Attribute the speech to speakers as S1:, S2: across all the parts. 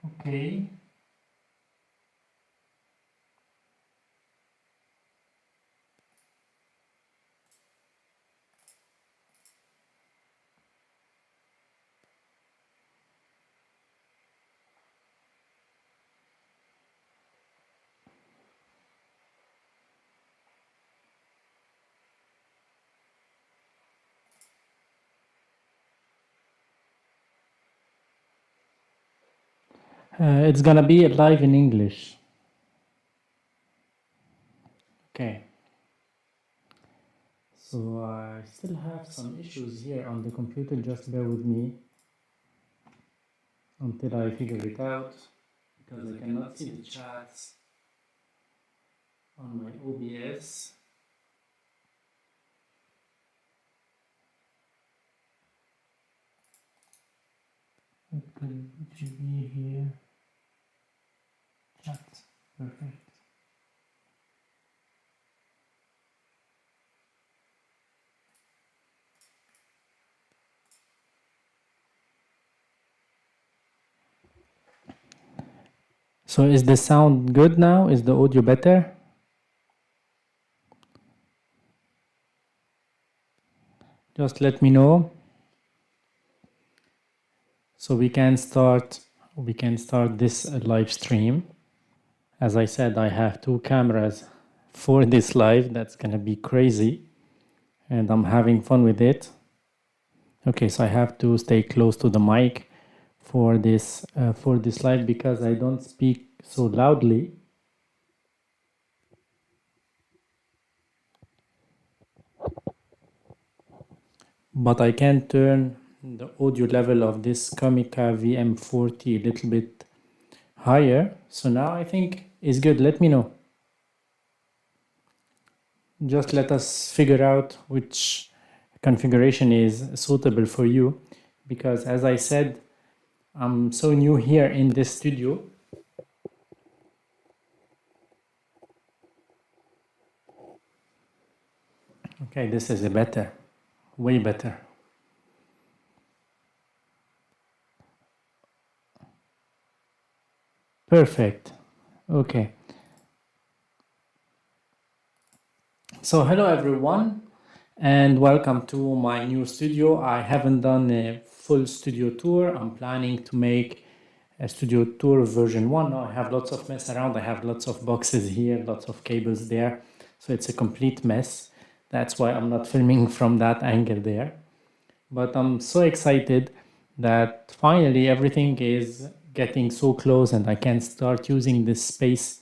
S1: Okay. It's gonna be live in English. Okay. So I still have some issues here on the computer. Just bear with me until I figure it out because I cannot see the chats on my OBS. It should be here. Chat. Perfect. So is the sound good now? Is the audio better? Just let me know. So we can start this live stream. As I said, I have 2 cameras for this live. That's gonna be crazy, and I'm having fun with it. Okay, so I have to stay close to the mic for this live because I don't speak so loudly. But I can turn the audio level of this Comica VM40 a little bit higher. So now I think it's good. Let me know. Just let us figure out which configuration is suitable for you, because as I said, I'm so new here in this studio. Okay, this is a better, way better. Perfect. Okay. So hello everyone, and welcome to my new studio. I haven't done a full studio tour. I'm planning to make a studio tour version 1. Now I have lots of mess around. I have lots of boxes here, lots of cables there. So it's a complete mess. That's why I'm not filming from that angle there. But I'm so excited that finally everything is getting so close and I can start using this space.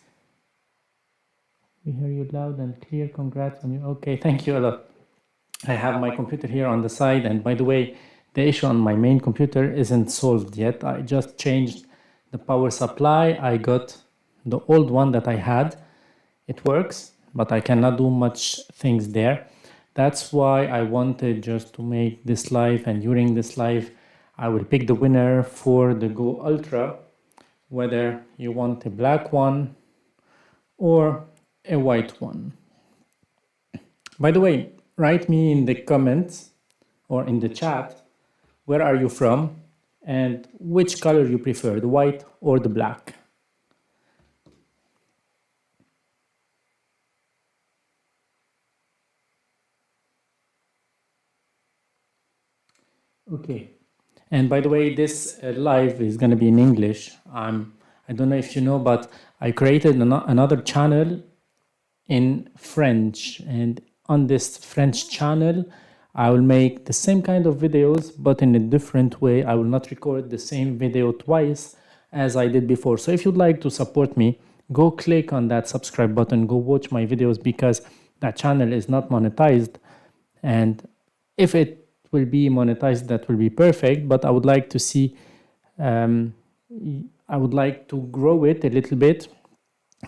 S1: We hear you loud and clear. Congrats on you. Okay, thank you a lot. I have my computer here on the side, and by the way, the issue on my main computer isn't solved yet. I just changed the power supply. I got the old one that I had. It works, but I cannot do much things there. That's why I wanted just to make this live, and during this live I will pick the winner for the Go Ultra, whether you want a black one or a white one. By the way, write me in the comments or in the chat, where are you from and which color you prefer, the white or the black. Okay. And by the way, this live is going to be in English. I don't know if you know, but I created another channel in French, and on this French channel I will make the same kind of videos but in a different way. I will not record the same video twice as I did before. So if you'd like to support me, go click on that subscribe button, go watch my videos, because that channel is not monetized, and if it will be monetized, that will be perfect. But I would like to see I would like to grow it a little bit,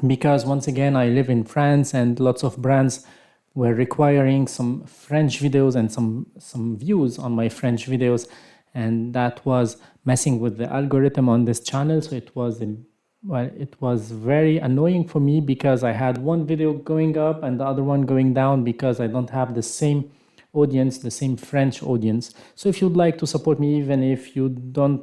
S1: because once again I live in France and lots of brands were requiring some French videos and some views on my French videos, and that was messing with the algorithm on this channel. So it was very annoying for me, because I had one video going up and the other one going down because I don't have the same audience, the same French audience. So if you'd like to support me, even if you don't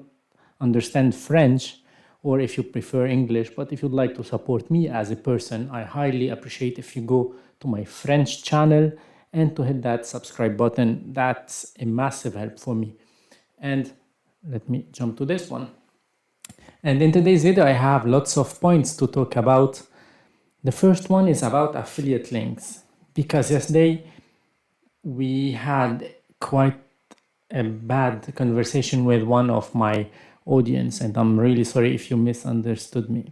S1: understand French, or if you prefer English. But if you'd like to support me as a person, I highly appreciate if you go to my French channel and to hit that subscribe button. That's a massive help for me. And let me jump to this one. And in today's video, I have lots of points to talk about. The first one is about affiliate links, because yesterday we had quite a bad conversation with one of my audience, and I'm really sorry if you misunderstood me.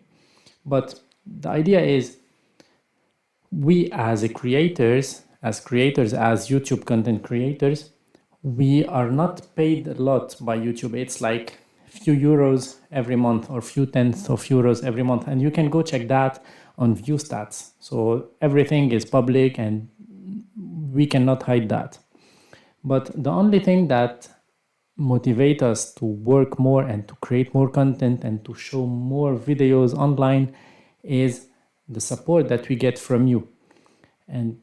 S1: But the idea is, we as creators, as YouTube content creators, we are not paid a lot by YouTube. It's like a few euros every month or few tenths of euros every month, and you can go check that on view stats. So everything is public and we cannot hide that. But the only thing that motivates us to work more and to create more content and to show more videos online is the support that we get from you. And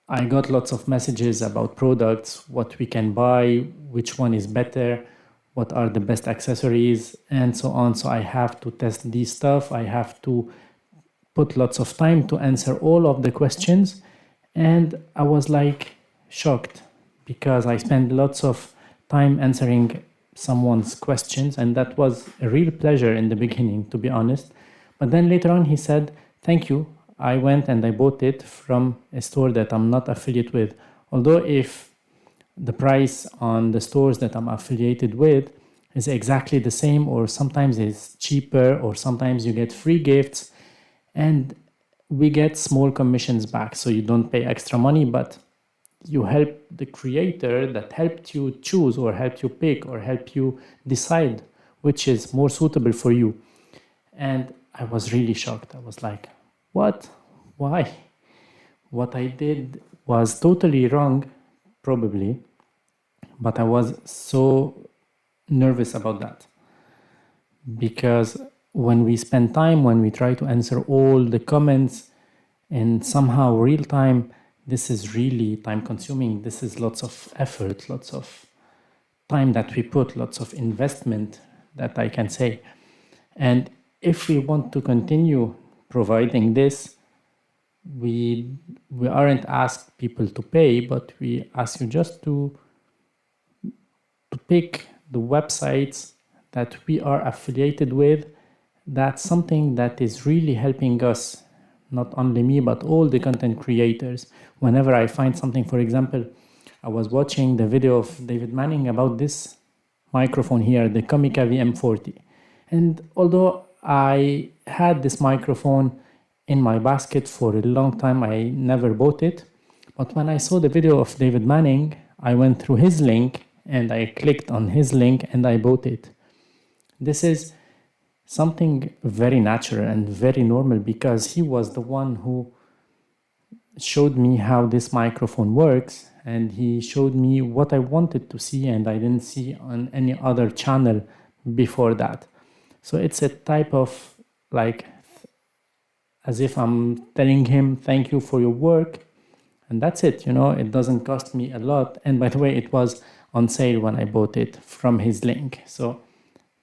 S1: I got lots of messages about products, what we can buy, which one is better, what are the best accessories, and so on. So I have to test these stuff. I have to put lots of time to answer all of the questions. And I was like shocked, because I spent lots of time answering someone's questions, and that was a real pleasure in the beginning, to be honest. But then later on he said, thank you. I went and I bought it from a store that I'm not affiliate with. Although if the price on the stores that I'm affiliated with is exactly the same, or sometimes it's cheaper, or sometimes you get free gifts, and we get small commissions back. So you don't pay extra money, but you help the creator that helped you choose or helped you pick or help you decide which is more suitable for you. And I was really shocked. I was like, what? Why? What I did was totally wrong, probably, but I was so nervous about that. Because when we spend time, when we try to answer all the comments in somehow real time, this is really time consuming. This is lots of effort, lots of time that we put, lots of investment, that I can say. And if we want to continue providing this, we aren't asked people to pay, but we ask you just to pick the websites that we are affiliated with. That's something that is really helping us, not only me, but all the content creators. Whenever I find something, for example, I was watching the video of David Manning about this microphone here, the Comica VM40. And although I had this microphone in my basket for a long time, I never bought it. But when I saw the video of David Manning, I went through his link and I clicked on his link and I bought it. This is something very natural and very normal, because he was the one who showed me how this microphone works, and he showed me what I wanted to see and I didn't see on any other channel before that. So it's a type of like, as if I'm telling him, thank you for your work, and that's it, it doesn't cost me a lot. And by the way, it was on sale when I bought it from his link. So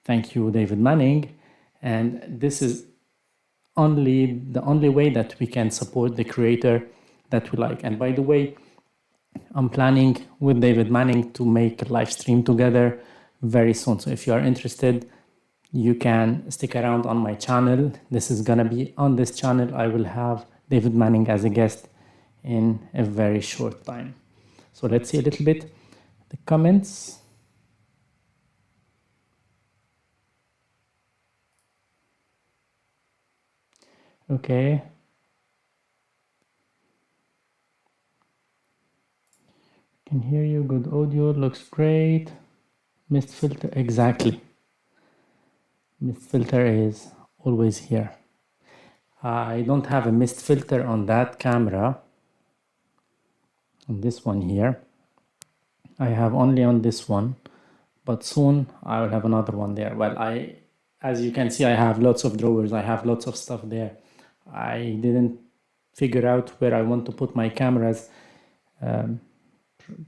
S1: thank you, David Manning. And this is the only way that we can support the creator that we like. And by the way, I'm planning with David Manning to make a live stream together very soon. So if you are interested, you can stick around on my channel. This is gonna be on this channel. I will have David Manning as a guest in a very short time. So let's see a little bit the comments. Okay. Can hear you, good audio, looks great. Mist filter, exactly. Mist filter is always here. I don't have a mist filter on that camera, on this one here. I have only on this one, but soon I will have another one there. Well, as you can see, I have lots of drawers. I have lots of stuff there. I didn't figure out where I want to put my cameras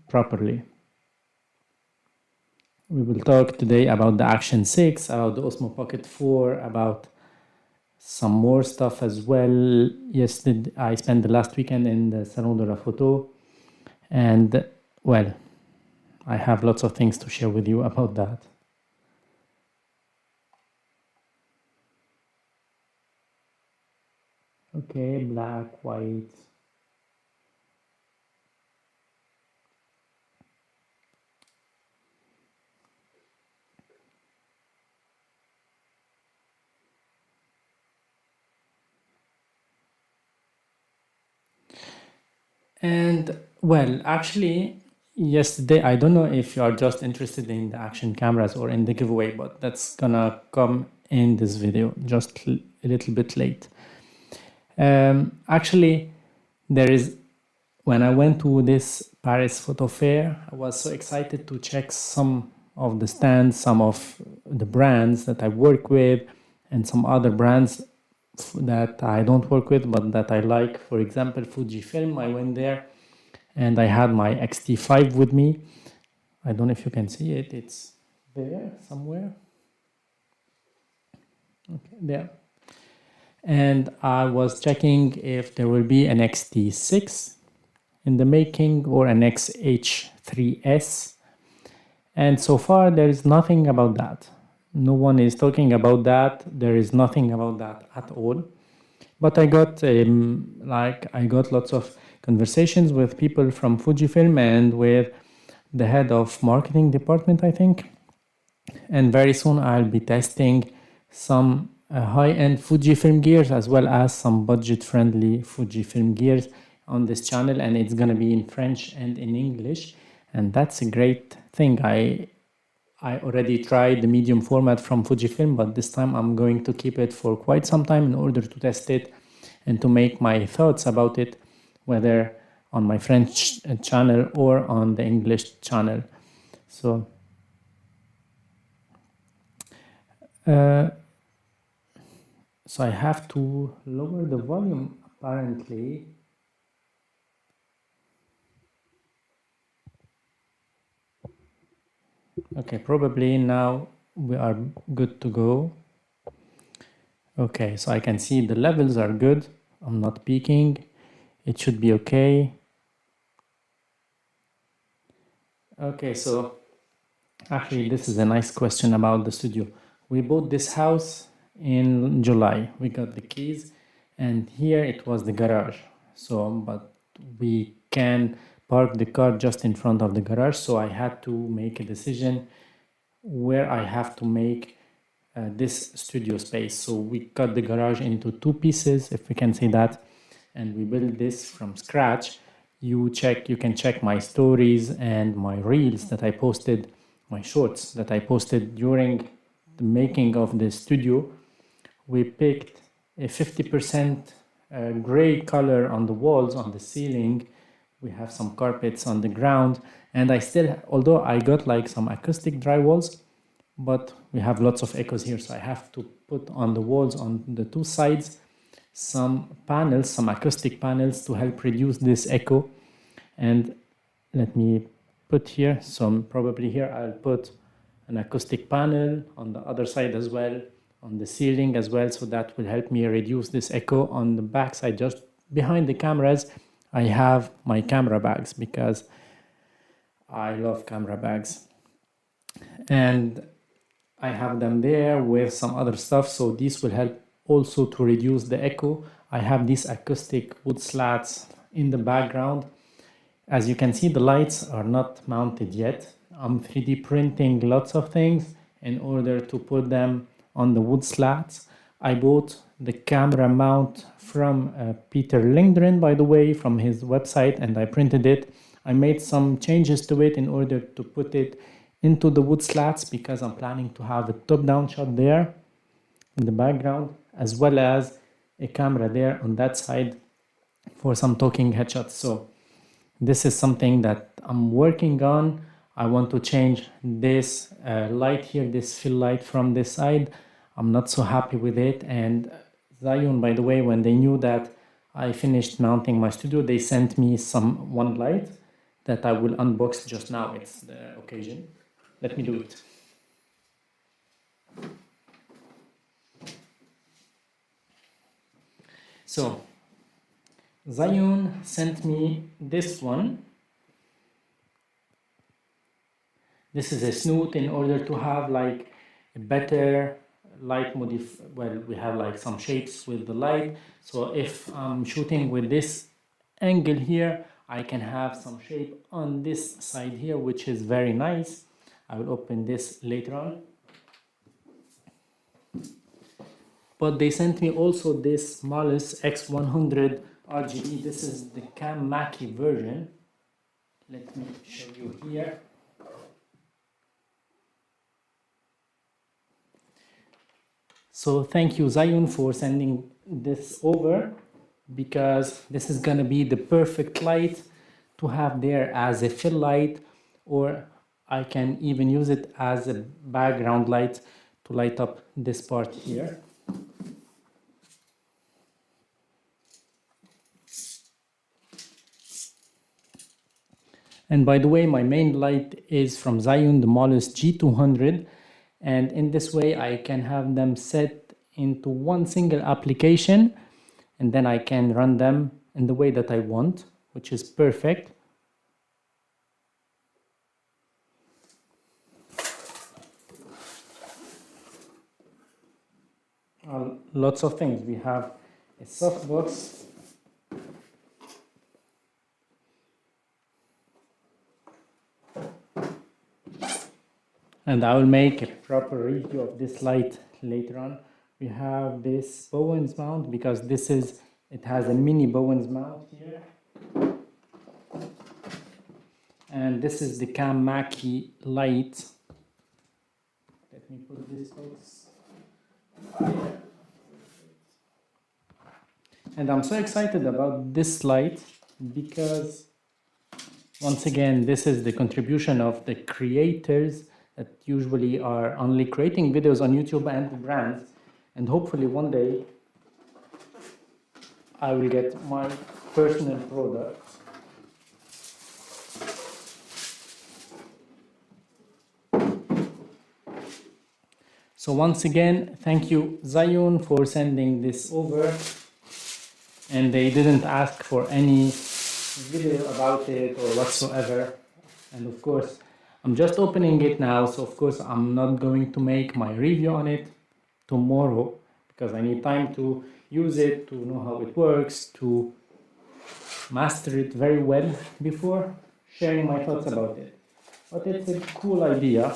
S1: properly. We will talk today about the Action 6, about the Osmo Pocket 4, about some more stuff as well. Yesterday, I spent the last weekend in the Salon de la Photo, and well, I have lots of things to share with you about that. Okay, black, white. And well, actually, yesterday, I don't know if you are just interested in the action cameras or in the giveaway, but that's gonna come in this video just a little bit late. Actually, there is, when I went to this Paris photo fair, I was so excited to check some of the stands, some of the brands that I work with, and some other brands that I don't work with but that I like. For example, Fujifilm, I went there and I had my X-T5 with me. I don't know if you can see it, it's there somewhere. Okay, there. And I was checking if there will be an X-T6 in the making or an XH3S. And so far there is nothing about that. No one is talking about that. There is nothing about that at all. But I got I got lots of conversations with people from Fujifilm and with the head of marketing department, I think. And very soon I'll be testing some high-end Fujifilm gears as well as some budget-friendly Fujifilm gears on this channel, and it's gonna be in French and in English, and that's a great thing. I already tried the medium format from Fujifilm, but this time I'm going to keep it for quite some time in order to test it and to make my thoughts about it, whether on my French channel or on the English channel. So I have to lower the volume apparently. Okay, probably now we are good to go. Okay, so I can see the levels are good. I'm not peaking. It should be okay. Okay, so actually this is a nice question about the studio. We bought this house in July. We got the keys and here it was the garage. So, but we can park the car just in front of the garage. So I had to make a decision where I have to make this studio space. So we cut the garage into two pieces, if we can say that, and we built this from scratch. You can check my stories and my reels that I posted, my shorts that I posted during the making of the studio. We picked a 50% gray color on the walls, on the ceiling. We have some carpets on the ground, and I still, although I got like some acoustic drywalls, but we have lots of echoes here, so I have to put on the walls on the two sides some panels, some acoustic panels to help reduce this echo. And let me put here, so probably here I'll put an acoustic panel on the other side as well, on the ceiling as well, so that will help me reduce this echo. On the back side, just behind the cameras, I have my camera bags because I love camera bags. And I have them there with some other stuff, so this will help also to reduce the echo. I have these acoustic wood slats in the background. As you can see, the lights are not mounted yet. I'm 3D printing lots of things in order to put them on the wood slats. I bought the camera mount from Peter Lindgren, by the way, from his website, and I printed it. I made some changes to it in order to put it into the wood slats because I'm planning to have a top-down shot there in the background, as well as a camera there on that side for some talking headshots. So this is something that I'm working on. I want to change this light here, this fill light from this side. I'm not so happy with it. And Zion, by the way, when they knew that I finished mounting my studio, they sent me one light that I will unbox just now. It's the occasion. let me do it. So Zion sent me this one. This is a snoot in order to have like a better light well, we have like some shapes with the light. So if I'm shooting with this angle here, I can have some shape on this side here, which is very nice. I will open this later on. But they sent me also this Malus X100 RGB. This is the Cam Mackie version. Let me show you here. So thank you, Zion, for sending this over, because this is gonna be the perfect light to have there as a fill light, or I can even use it as a background light to light up this part here. And by the way, my main light is from Zion, the Malus G200. And in this way, I can have them set into one single application, and then I can run them in the way that I want, which is perfect. Lots of things. We have a softbox. And I will make a proper review of this light later on. We have this Bowens mount, because it has a mini Bowens mount here. And this is the Cam Mackie light. Let me put this box here. And I'm so excited about this light because, once again, this is the contribution of the creators that usually are only creating videos on YouTube and the brands. And hopefully one day I will get my personal product. So once again, thank you, Zion, for sending this over. And they didn't ask for any video about it or whatsoever. And of course, I'm just opening it now, so of course I'm not going to make my review on it tomorrow, because I need time to use it, to know how it works, to master it very well before sharing my thoughts about it. But it's a cool idea.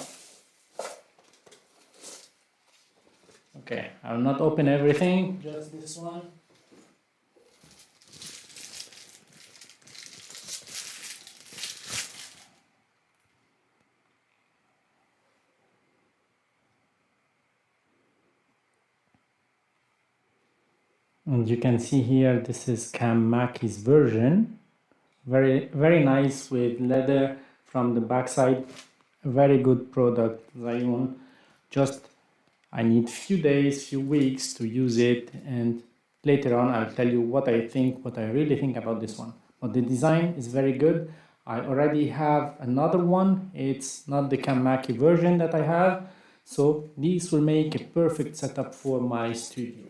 S1: Okay, I'll not open everything, just this one. And you can see here, this is Cam Mackie's version. Very, very nice with leather from the backside. Very good product, Zion. Just, I need few days, few weeks to use it. And later on, I'll tell you what I think, what I really think about this one. But the design is very good. I already have another one. It's not the Cam Mackie version that I have. So these will make a perfect setup for my studio.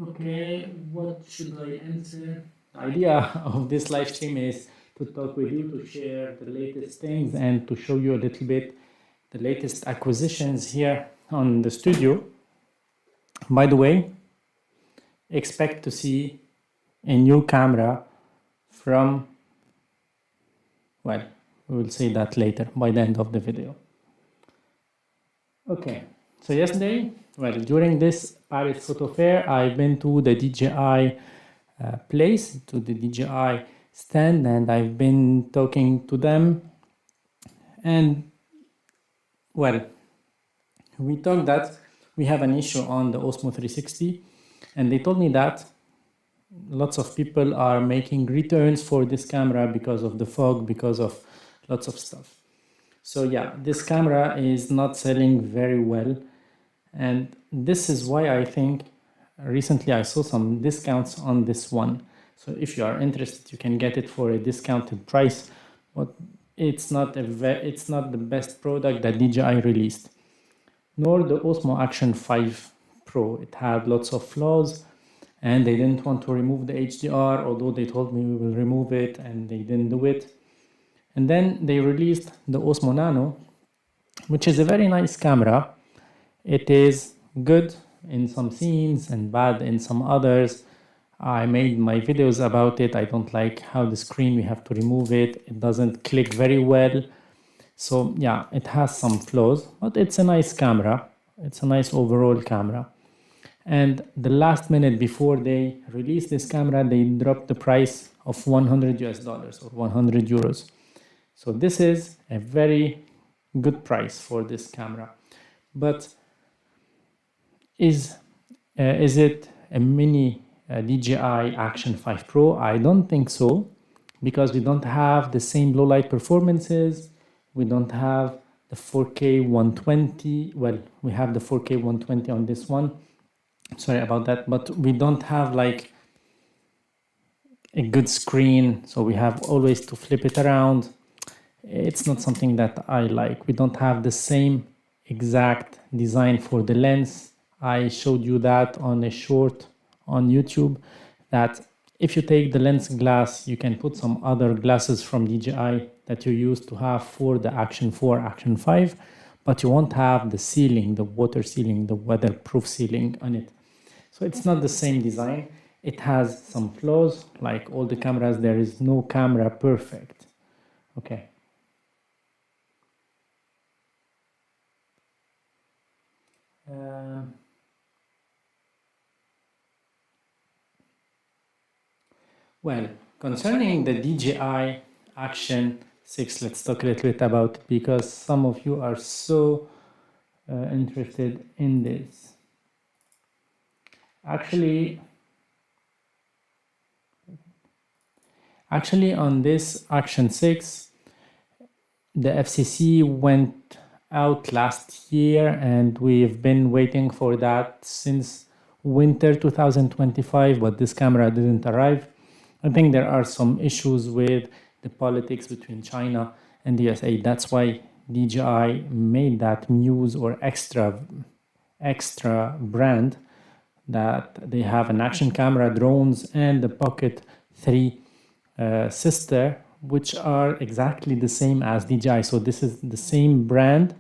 S1: Okay, what should I answer? The idea of this live stream is to talk with you, to share the latest things, and to show you a little bit the latest acquisitions here on the studio. By the way, expect to see a new camera from, well, we will say that later by the end of the video. Okay, so yesterday, well, during this Paris Photo Fair, I've been to the DJI place, to the DJI stand, and I've been talking to them. And, well, we talked that we have an issue on the Osmo 360, and they told me that lots of people are making returns for this camera because of the fog, because of lots of stuff. So yeah, this camera is not selling very well. And this is why I think recently I saw some discounts on this one. So if you are interested, you can get it for a discounted price, but it's not the best product that DJI released, nor the Osmo Action 5 Pro. It had lots of flaws, and they didn't want to remove the HDR, although they told me we will remove it, and they didn't do it. And then they released the Osmo Nano, which is a very nice camera. It is good in some scenes and bad in some others. I made my videos about it. I don't like how the screen, we have to remove it. It doesn't click very well. So yeah, it has some flaws, but it's a nice camera. It's a nice overall camera. And the last minute before they released this camera, they dropped the price of $100 or 100 euros. So this is a very good price for this camera. But is it a mini DJI Action 5 Pro? I don't think so, because we don't have the same low light performances. We don't have the 4K 120. Well, we have the 4K 120 on this one. Sorry about that, but we don't have like a good screen, so we have always to flip it around. It's not something that I like. We don't have the same exact design for the lens. I showed you that on a short on YouTube, that if you take the lens glass, you can put some other glasses from DJI that you used to have for the Action 4, Action 5, but you won't have the sealing, the water sealing, the weatherproof sealing on it. So it's not the same design. It has some flaws, like all the cameras. There is no camera perfect. Okay. Well, concerning the DJI Action 6, let's talk a little bit about it, because some of you are so interested in this. Actually, on this Action 6, the FCC went out last year, and we've been waiting for that since winter 2025, but this camera didn't arrive. I think there are some issues with the politics between China and the USA. That's why DJI made that Muse or extra brand, that they have an action camera, drones, and the Pocket 3 sister, which are exactly the same as DJI. So this is the same brand.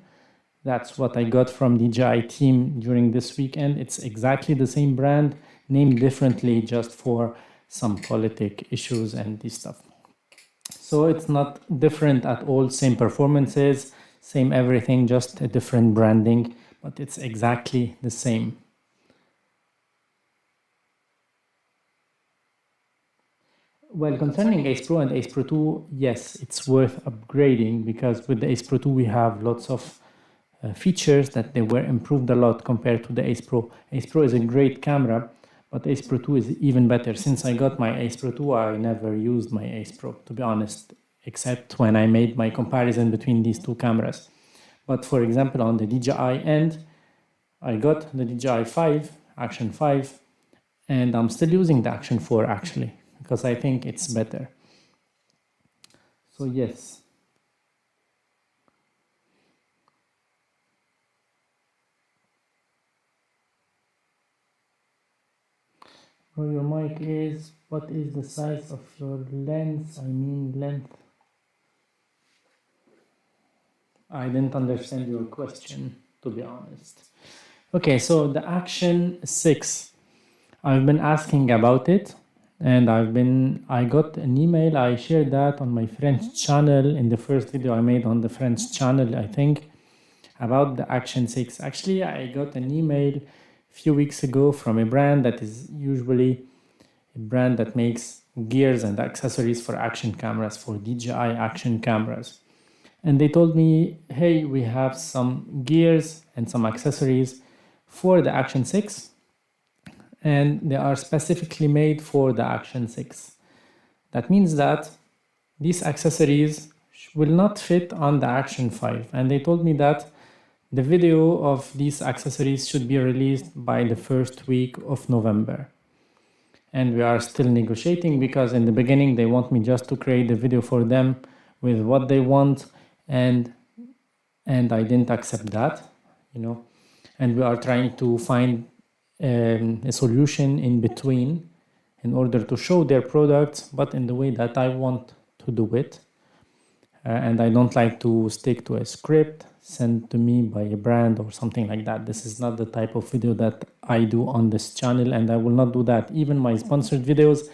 S1: That's what I got from DJI team during this weekend. It's exactly the same brand, named differently just for some politic issues and this stuff. So it's not different at all, same performances, same everything, just a different branding, but it's exactly the same. Well, concerning Ace Pro and Ace Pro 2, yes, it's worth upgrading, because with the Ace Pro 2 we have lots of features that they were improved a lot compared to the Ace Pro. Ace Pro is a great camera, but Ace Pro 2 is even better. Since I got my Ace Pro 2, I never used my Ace Pro, to be honest, except when I made my comparison between these two cameras. But for example, on the DJI end, I got the DJI 5, Action 5, and I'm still using the Action 4 actually, because I think it's better. So yes. Where your mic is, what is the size of your lens? I mean length. I didn't understand your question, to be honest. Okay, so the Action 6, I've been asking about it, and I got an email. I shared that on my French channel in the first video I made on the French channel, I think, about the Action 6. Actually, I got an email few weeks ago from a brand that is usually a brand that makes gears and accessories for action cameras, for DJI action cameras. And they told me, hey, we have some gears and some accessories for the Action 6, and they are specifically made for the Action 6. That means that these accessories will not fit on the Action 5. And they told me that The video of these accessories should be released by the first week of November. And we are still negotiating because in the beginning they want me just to create the video for them with what they want, and I didn't accept that, and we are trying to find a solution in between in order to show their products, but in the way that I want to do it. And I don't like to stick to a script sent to me by a brand or something like that. This is not the type of video that I do on this channel, and I will not do that. Even my sponsored videos,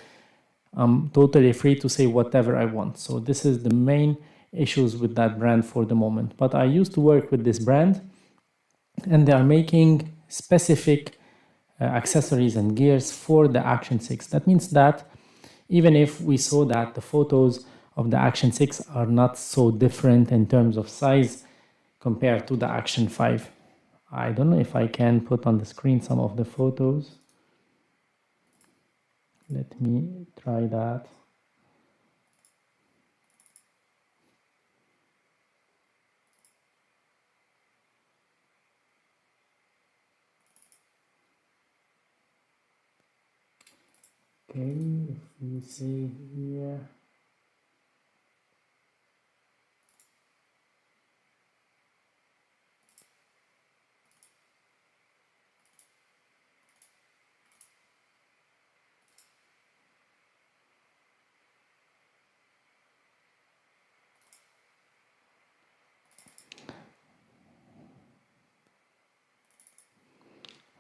S1: I'm totally free to say whatever I want. So this is the main issues with that brand for the moment. But I used to work with this brand, and they are making specific accessories and gears for the Action 6. That means that even if we saw that the photos of the Action 6 are not so different in terms of size compared to the Action 5. I don't know if I can put on the screen some of the photos. Let me try that. Okay, if we see here.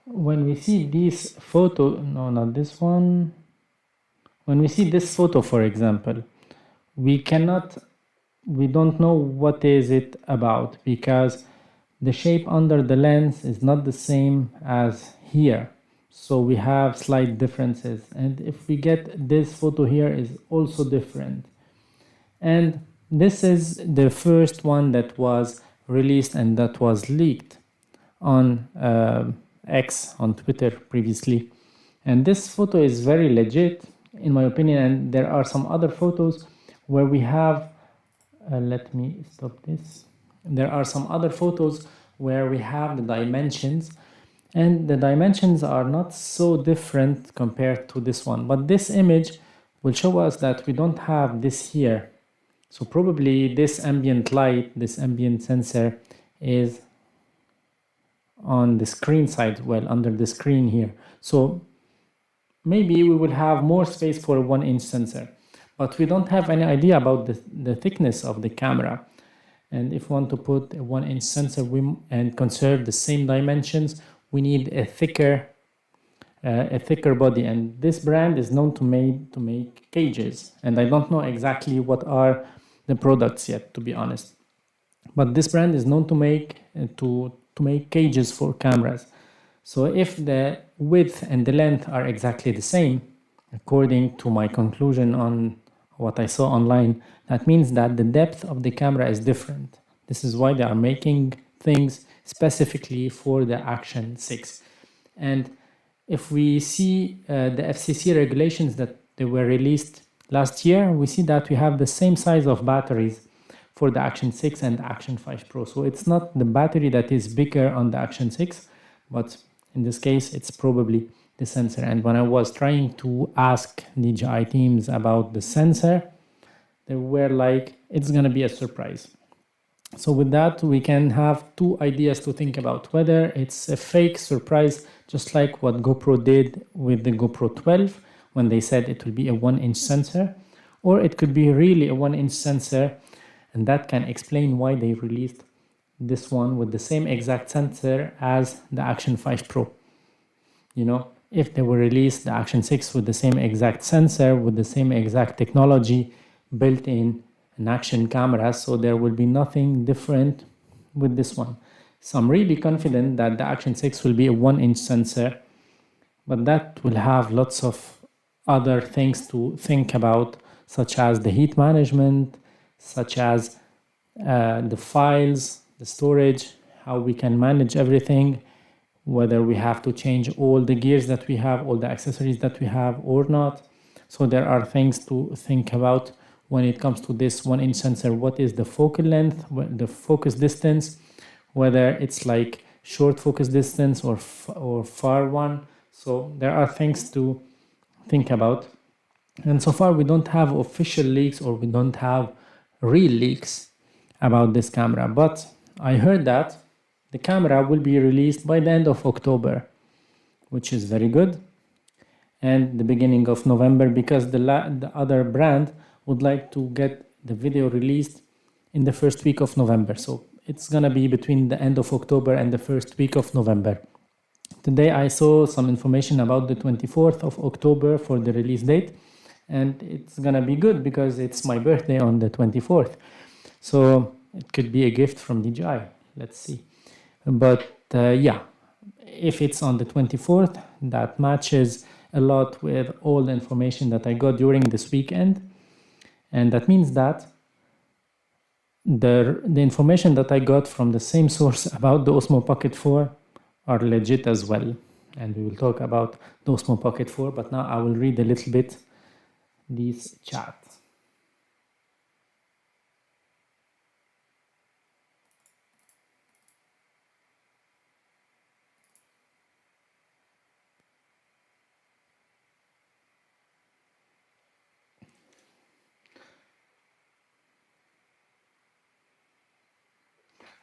S1: When we see this photo, no, not this one. When we see this photo, for example, we don't know what is it about, because the shape under the lens is not the same as here. So we have slight differences. And if we get this photo here is also different. And this is the first one that was released and that was leaked on X, on Twitter previously. And this photo is very legit, in my opinion. And there are some other photos where we have, let me stop this. There are some other photos where we have the dimensions, and the dimensions are not so different compared to this one. But this image will show us that we don't have this here. So probably this ambient light, this ambient sensor is on the screen side, well, under the screen here. So maybe we will have more space for a 1-inch sensor, but we don't have any idea about the thickness of the camera. And if we want to put a 1-inch sensor and conserve the same dimensions, we need a thicker body. And this brand is known to make cages, and I don't know exactly what are the products yet, to be honest. But this brand is known to make cages for cameras. So if the width and the length are exactly the same, according to my conclusion on what I saw online, that means that the depth of the camera is different. This is why they are making things specifically for the Action 6. And if we see the FCC regulations that they were released last year, we see that we have the same size of batteries for the Action 6 and the Action 5 Pro. So it's not the battery that is bigger on the Action 6, but in this case, it's probably the sensor. And when I was trying to ask DJI teams about the sensor, they were like, it's going to be a surprise. So with that, we can have two ideas to think about: whether it's a fake surprise, just like what GoPro did with the GoPro 12, when they said it will be a 1-inch sensor, or it could be really a 1-inch sensor, and that can explain why they released this one with the same exact sensor as the Action 5 Pro. If they will release the Action 6 with the same exact sensor, with the same exact technology built in an action camera, so there will be nothing different with this one. So I'm really confident that the Action 6 will be a 1-inch sensor, but that will have lots of other things to think about, such as the heat management, such as the files, the storage, how we can manage everything, whether we have to change all the gears that we have, all the accessories that we have or not. So there are things to think about when it comes to this 1-inch sensor. What is the focal length, the focus distance, whether it's like short focus distance or far one. So there are things to think about. And so far we don't have official leaks, or we don't have real leaks about this camera, but I heard that the camera will be released by the end of October, which is very good, and the beginning of November, because the other brand would like to get the video released in the first week of November. So it's gonna be between the end of October and the first week of November. Today I saw some information about the 24th of October for the release date, and it's gonna be good because it's my birthday on the 24th. So it could be a gift from DJI. Let's see. But yeah, if it's on the 24th, that matches a lot with all the information that I got during this weekend. And that means that the information that I got from the same source about the Osmo Pocket 4 are legit as well. And we will talk about the Osmo Pocket 4, but now I will read a little bit this chat.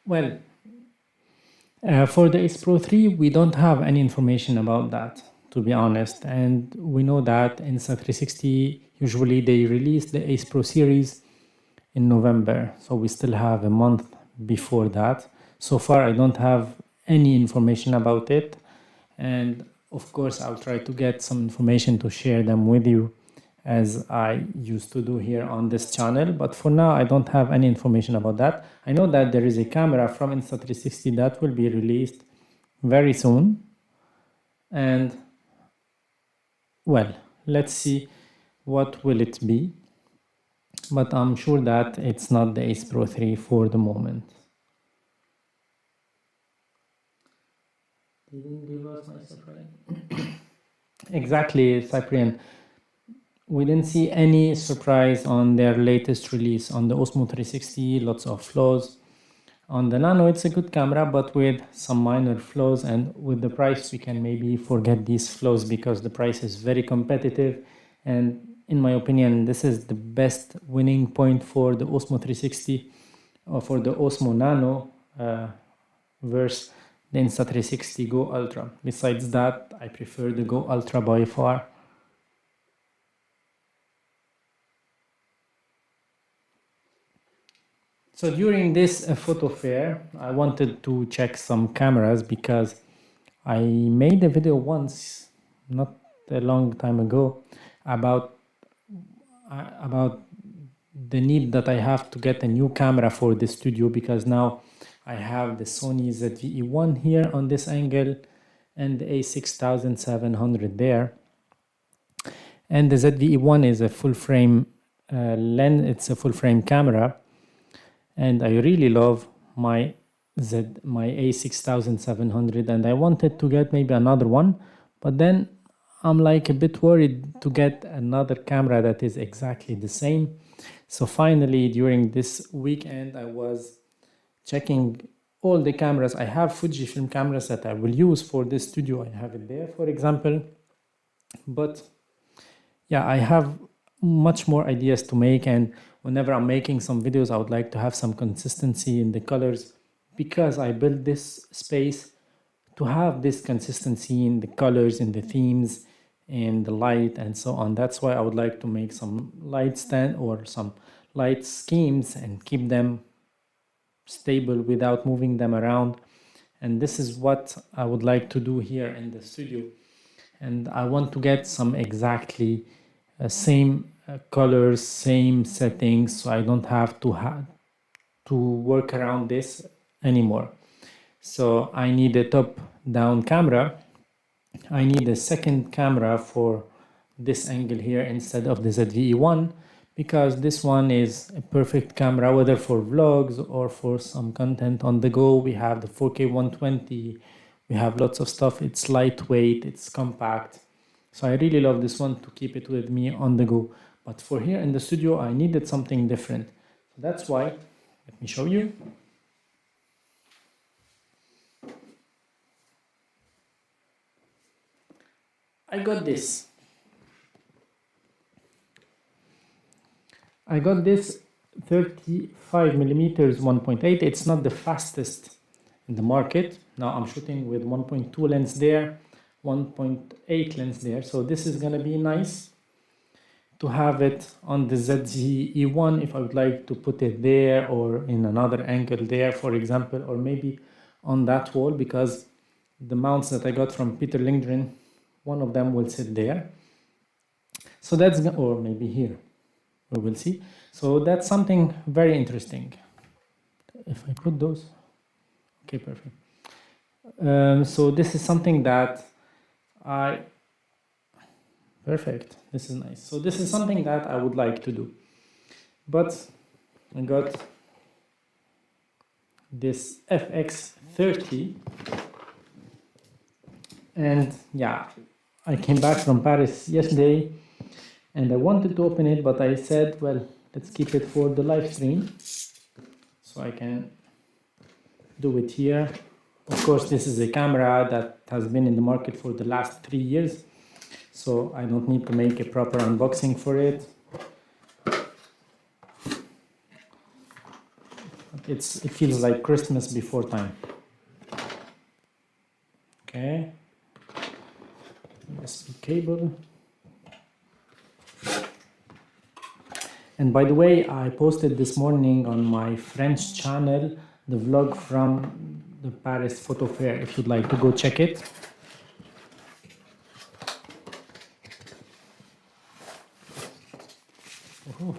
S1: Well, for the Ace Pro 3, we don't have any information about that, to be honest. And we know that Insta360, usually they release the Ace Pro series in November. So we still have a month before that. So far, I don't have any information about it. And of course, I'll try to get some information to share them with you, as I used to do here on this channel. But for now, I don't have any information about that. I know that there is a camera from Insta360 that will be released very soon. And well, let's see what will it be. But I'm sure that it's not the Ace Pro 3 for the moment. Didn't give us my surprise. Exactly, Cyprian. We didn't see any surprise on their latest release. On the Osmo 360, lots of flaws. On the Nano, it's a good camera, but with some minor flaws, and with the price, we can maybe forget these flaws because the price is very competitive. And in my opinion, this is the best winning point for the Osmo 360 or for the Osmo Nano versus the Insta360 Go Ultra. Besides that, I prefer the Go Ultra by far. So during this photo fair, I wanted to check some cameras because I made a video once, not a long time ago, about the need that I have to get a new camera for the studio, because now I have the Sony ZV-E1 here on this angle and the A6700 there. And the ZV-E1 is a full frame lens, it's a full frame camera. And I really love my A6700, and I wanted to get maybe another one, but then I'm like a bit worried to get another camera that is exactly the same. So finally, during this weekend, I was checking all the cameras. I have Fujifilm cameras that I will use for this studio. I have it there, for example. But yeah, I have much more ideas to make, and whenever I'm making some videos, I would like to have some consistency in the colors, because I built this space to have this consistency in the colors, in the themes, in the light, and so on. That's why I would like to make some light stand or some light schemes and keep them stable without moving them around. And this is what I would like to do here in the studio. And I want to get some exactly same colors, same settings, so I don't have to work around this anymore. So I need a top-down camera. I need a second camera for this angle here instead of the ZV-E1, because this one is a perfect camera, whether for vlogs or for some content on the go. We have the 4K 120, we have lots of stuff. It's lightweight, it's compact. So I really love this one to keep it with me on the go. But for here in the studio, I needed something different. So that's why, let me show you. I got this. I got this 35 millimeters 1.8. It's not the fastest in the market. Now I'm shooting with 1.2 lens there, 1.8 lens there. So this is gonna be nice to have it on the ZZE1 if I would like to put it there or in another angle there, for example, or maybe on that wall, because the mounts that I got from Peter Lindgren, one of them will sit there. So that's, or maybe here, we will see. So that's something very interesting. If I put those, okay, perfect. So this is something that perfect, this is nice. So this is something that I would like to do. But I got this FX30, and yeah, I came back from Paris yesterday and I wanted to open it, but I said, well, let's keep it for the live stream so I can do it here. Of course, this is a camera that has been in the market for the last 3 years, so I don't need to make a proper unboxing for it. It feels like Christmas before time. Okay, USB cable. And by the way, I posted this morning on my French channel the vlog from the Paris Photo Fair, if you'd like to go check it. Oh.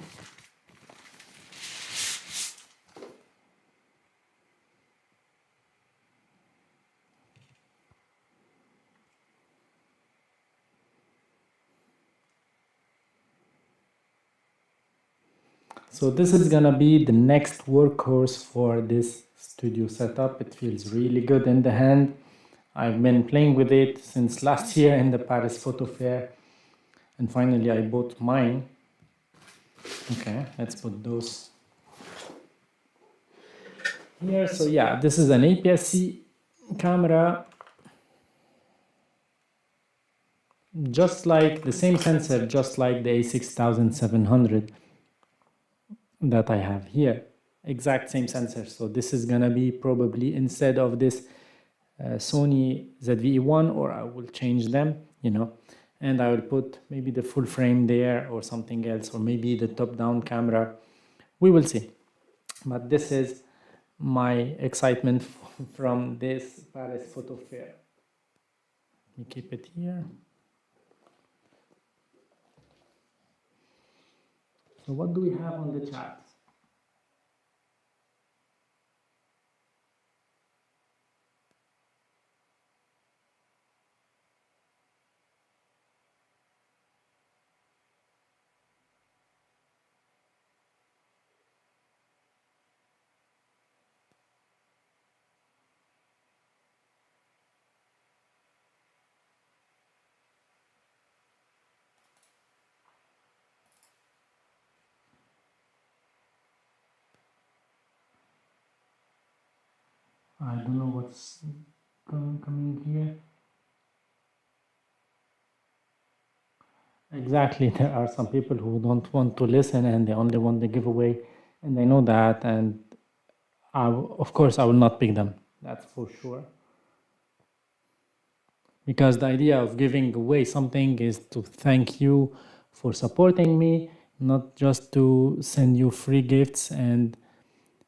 S1: So this is gonna be the next workhorse for this studio setup. It feels really good in the hand. I've been playing with it since last year in the Paris Photo Fair, and finally I bought mine. Okay, let's put those here. So yeah, this is an APS-C camera, just like the same sensor, just like the A6700 that I have here, exact same sensor. So this is gonna be probably instead of this Sony ZVE1, or I will change them, you know, and I will put maybe the full frame there or something else, or maybe the top-down camera. We will see. But this is my excitement from this Paris Photo Fair. Let me keep it here. So what do we have on the chat? I don't know what's coming here. Exactly, there are some people who don't want to listen and they only want the giveaway, and they know that, and of course I will not pick them, that's for sure. Because the idea of giving away something is to thank you for supporting me, not just to send you free gifts. And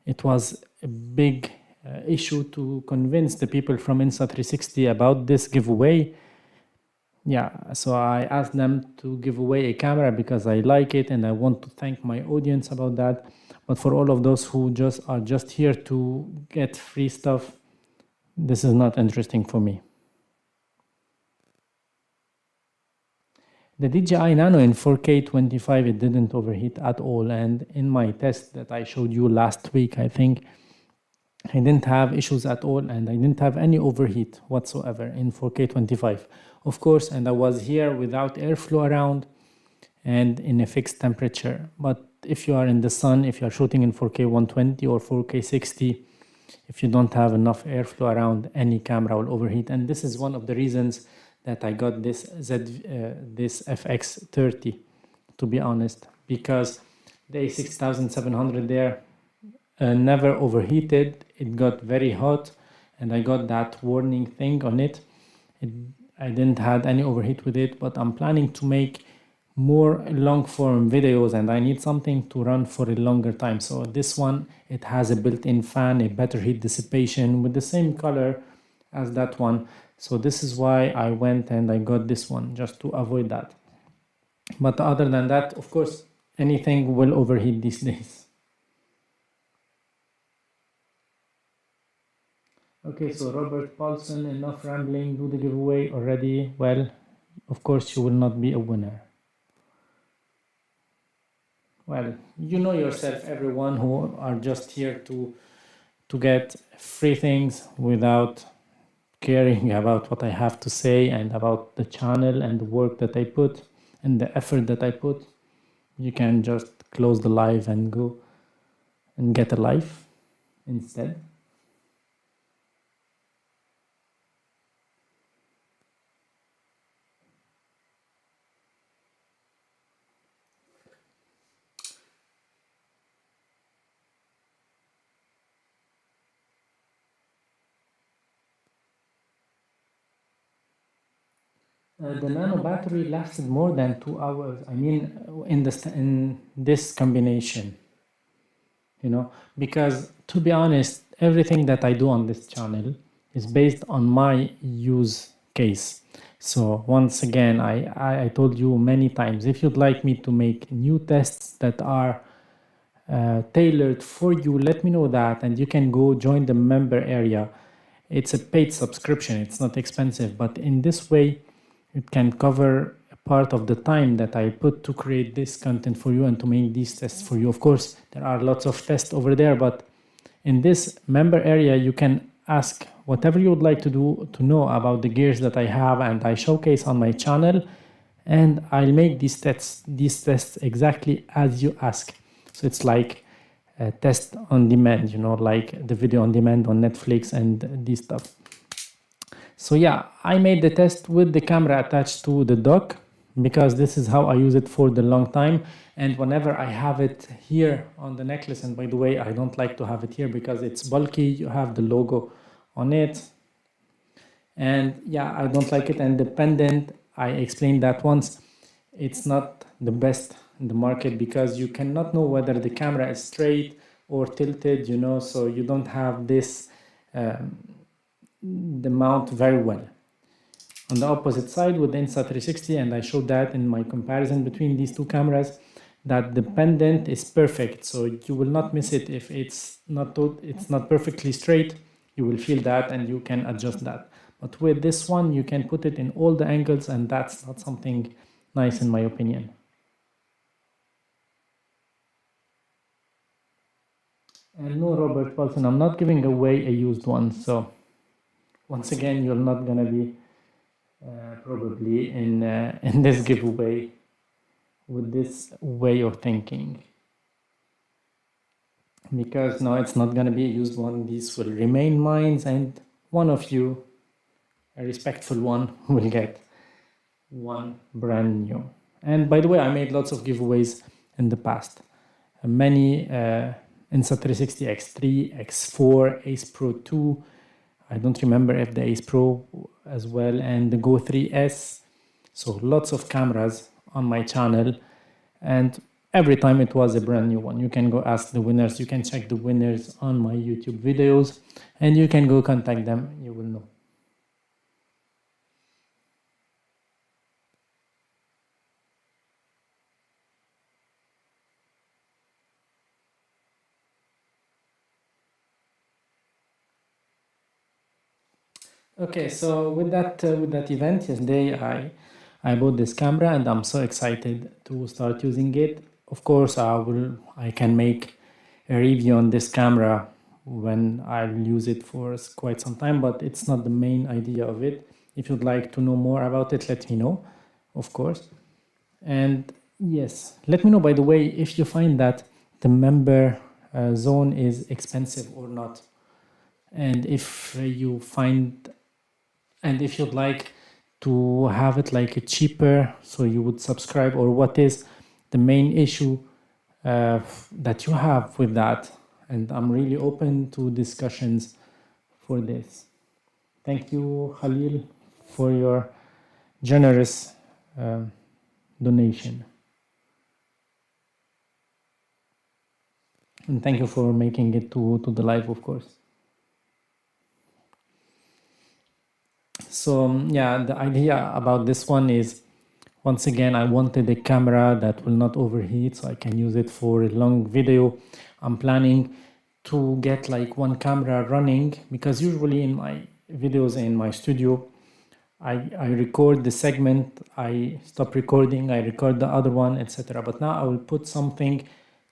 S1: it was a big issue to convince the people from Insta360 about this giveaway. Yeah, so I asked them to give away a camera because I like it and I want to thank my audience about that. But for all of those who are just here to get free stuff, this is not interesting for me. The DJI Nano in 4K 25, it didn't overheat at all. And in my test that I showed you last week, I think I didn't have issues at all, and I didn't have any overheat whatsoever in 4K 25. Of course, and I was here without airflow around and in a fixed temperature. But if you are in the sun, if you are shooting in 4K 120 or 4K 60, if you don't have enough airflow around, any camera will overheat. And this is one of the reasons that I got this this FX30, to be honest, because the A6700 there never overheated. It got very hot, and I got that warning thing on it. I didn't had any overheat with it, but I'm planning to make more long form videos, and I need something to run for a longer time. So this one, it has a built-in fan, a better heat dissipation with the same color as that one. So this is why I went and I got this one, just to avoid that. But other than that, of course, anything will overheat these days. Okay, so Robert Paulson, enough rambling, do the giveaway already. Well, of course you will not be a winner. Well, you know yourself, everyone who are just here to get free things without caring about what I have to say and about the channel and the work that I put and the effort that I put. You can just close the live and go and get a life instead. The nano battery lasted more than 2 hours. I mean, in this combination, you know, because to be honest, everything that I do on this channel is based on my use case. So once again, I told you many times, if you'd like me to make new tests that are tailored for you, let me know that, and you can go join the member area. It's a paid subscription, it's not expensive, but in this way it can cover a part of the time that I put to create this content for you and to make these tests for you. Of course, there are lots of tests over there, but in this member area, you can ask whatever you would like to do to know about the gears that I have and I showcase on my channel, and I'll make these tests exactly as you ask. So it's like a test on demand, you know, like the video on demand on Netflix and this stuff. So yeah, I made the test with the camera attached to the dock because this is how I use it for the long time. And whenever I have it here on the necklace, and by the way, I don't like to have it here because it's bulky, you have the logo on it. And yeah, I don't like it. And the pendant, I explained that once, it's not the best in the market because you cannot know whether the camera is straight or tilted, you know, so you don't have this the mount very well. On the opposite side with the Insta360, and I showed that in my comparison between these two cameras, that the pendant is perfect, so you will not miss it. If it's not perfectly straight, you will feel that and you can adjust that. But with this one, you can put it in all the angles, and that's not something nice in my opinion. And no, Robert Paulson, I'm not giving away a used one, so once again, you're not gonna be probably in this giveaway with this way of thinking, because no, it's not gonna be a used one. These will remain mine, and one of you, a respectful one, will get one brand new. And by the way, I made lots of giveaways in the past. Many Insta360 X3, X4, Ace Pro 2. I don't remember if the Ace Pro as well, and the Go 3S. So lots of cameras on my channel, and every time it was a brand new one. You can go ask the winners, you can check the winners on my YouTube videos, and you can go contact them, you will know. Okay, so with that event yesterday, I bought this camera and I'm so excited to start using it. Of course, I can make a review on this camera when I'll use it for quite some time, but it's not the main idea of it. If you'd like to know more about it, let me know, of course. And yes, let me know, by the way, if you find that the member zone is expensive or not. And if you find, and if you'd like to have it like a cheaper, so you would subscribe, or what is the main issue that you have with that? And I'm really open to discussions for this. Thank you, Khalil, for your generous donation. And thank you for making it to the live, of course. So yeah, the idea about this one is, once again, I wanted a camera that will not overheat, so I can use it for a long video. I'm planning to get like one camera running, because usually in my videos in my studio, I record the segment, I stop recording, I record the other one, etc. But now I will put something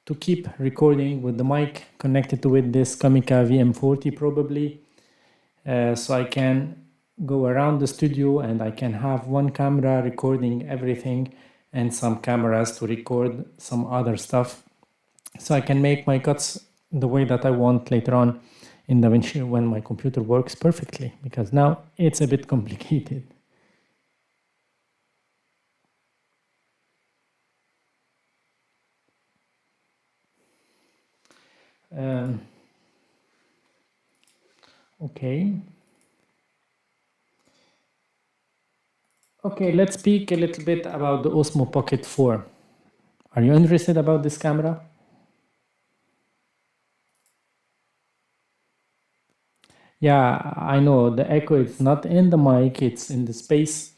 S1: to keep recording with the mic connected to it, this Comica VM40 probably, so I can go around the studio and I can have one camera recording everything and some cameras to record some other stuff, so I can make my cuts the way that I want later on in DaVinci when my computer works perfectly, because now it's a bit complicated. Okay, let's speak a little bit about the Osmo Pocket 4. Are you interested about this camera? Yeah, I know the echo is not in the mic, it's in the space.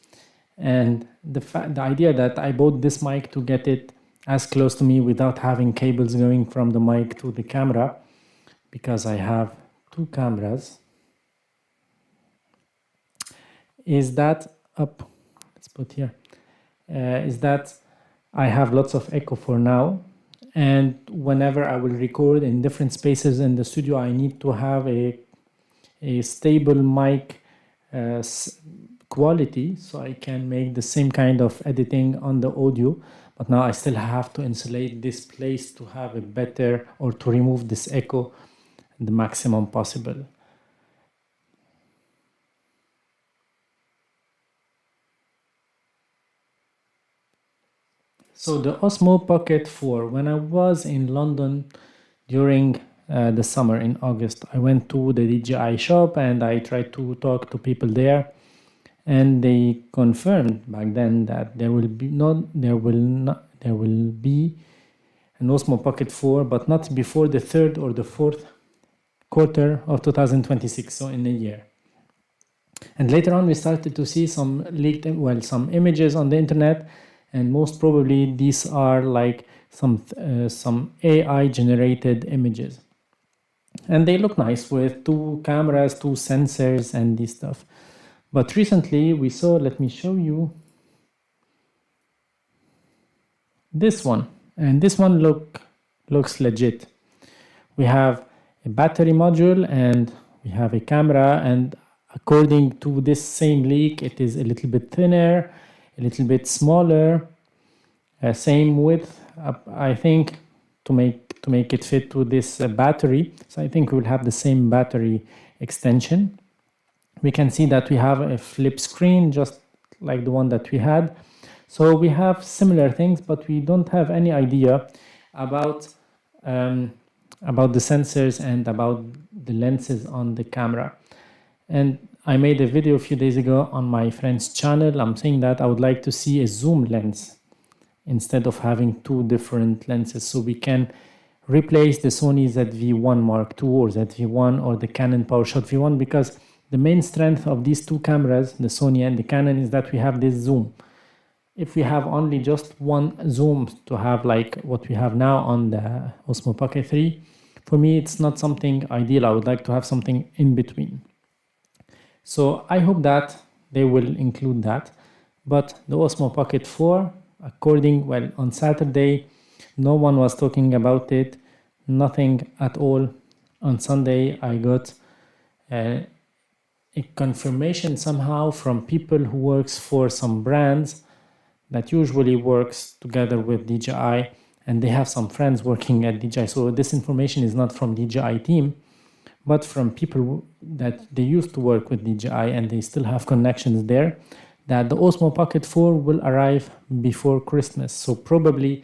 S1: And the idea that I bought this mic to get it as close to me without having cables going from the mic to the camera, because I have two cameras, is that let's put here, is that I have lots of echo for now. And whenever I will record in different spaces in the studio, I need to have a stable mic quality, so I can make the same kind of editing on the audio. But now I still have to insulate this place to have a better, or to remove this echo the maximum possible. So the Osmo Pocket 4, when I was in London during the summer in August, I went to the DJI shop and I tried to talk to people there, and they confirmed back then that there will be an Osmo Pocket 4, but not before the third or the fourth quarter of 2026, so in a year. And later on we started to see some leaked, some images on the internet, and most probably these are like some AI generated images. And they look nice with two cameras, two sensors and this stuff. But recently we saw, let me show you this one, and this one looks legit. We have a battery module and we have a camera, and according to this same leak, it is a little bit thinner, a little bit smaller, same width, I think, to make it fit to this battery. So I think we'll have the same battery extension. We can see that we have a flip screen just like the one that we had. So we have similar things, but we don't have any idea about the sensors and about the lenses on the camera. And I made a video a few days ago on my friend's channel. I'm saying that I would like to see a zoom lens instead of having two different lenses, so we can replace the Sony ZV-1 Mark II or ZV-1 or the Canon PowerShot V1, because the main strength of these two cameras, the Sony and the Canon, is that we have this zoom. If we have only just one zoom to have like what we have now on the Osmo Pocket 3, for me it's not something ideal. I would like to have something in between. So I hope that they will include that. But the Osmo Pocket 4, on Saturday, no one was talking about it, nothing at all. On Sunday, I got a confirmation somehow from people who works for some brands that usually works together with DJI, and they have some friends working at DJI. So this information is not from DJI team, but from people that they used to work with DJI and they still have connections there. that the Osmo Pocket 4 will arrive before Christmas. So probably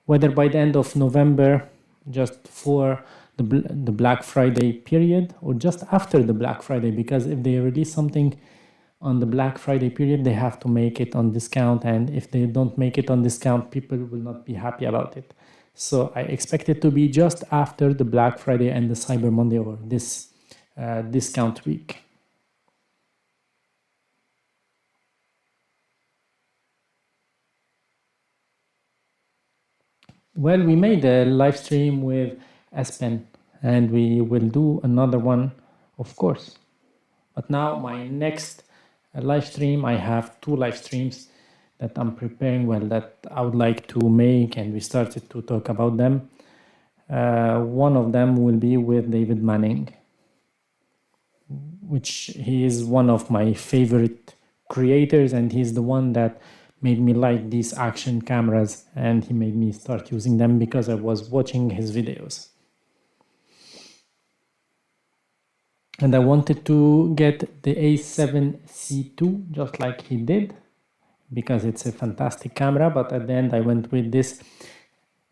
S1: whether by the end of November, just for the Black Friday period, or just after the Black Friday, because if they release something on the Black Friday period, they have to make it on discount, and if they don't make it on discount, people will not be happy about it. So I expect it to be just after the Black Friday and the Cyber Monday, or this discount week. Well, we made a live stream with S Pen, and we will do another one, of course. But now my next live stream, I have 2 live streams that I'm preparing, well, that I would like to make, and we started to talk about them. One of them will be with David Manning, which he is one of my favorite creators, and he's the one that made me like these action cameras, and he made me start using them because I was watching his videos. And I wanted to get the A7C2 just like he did, because it's a fantastic camera, but at the end I went with this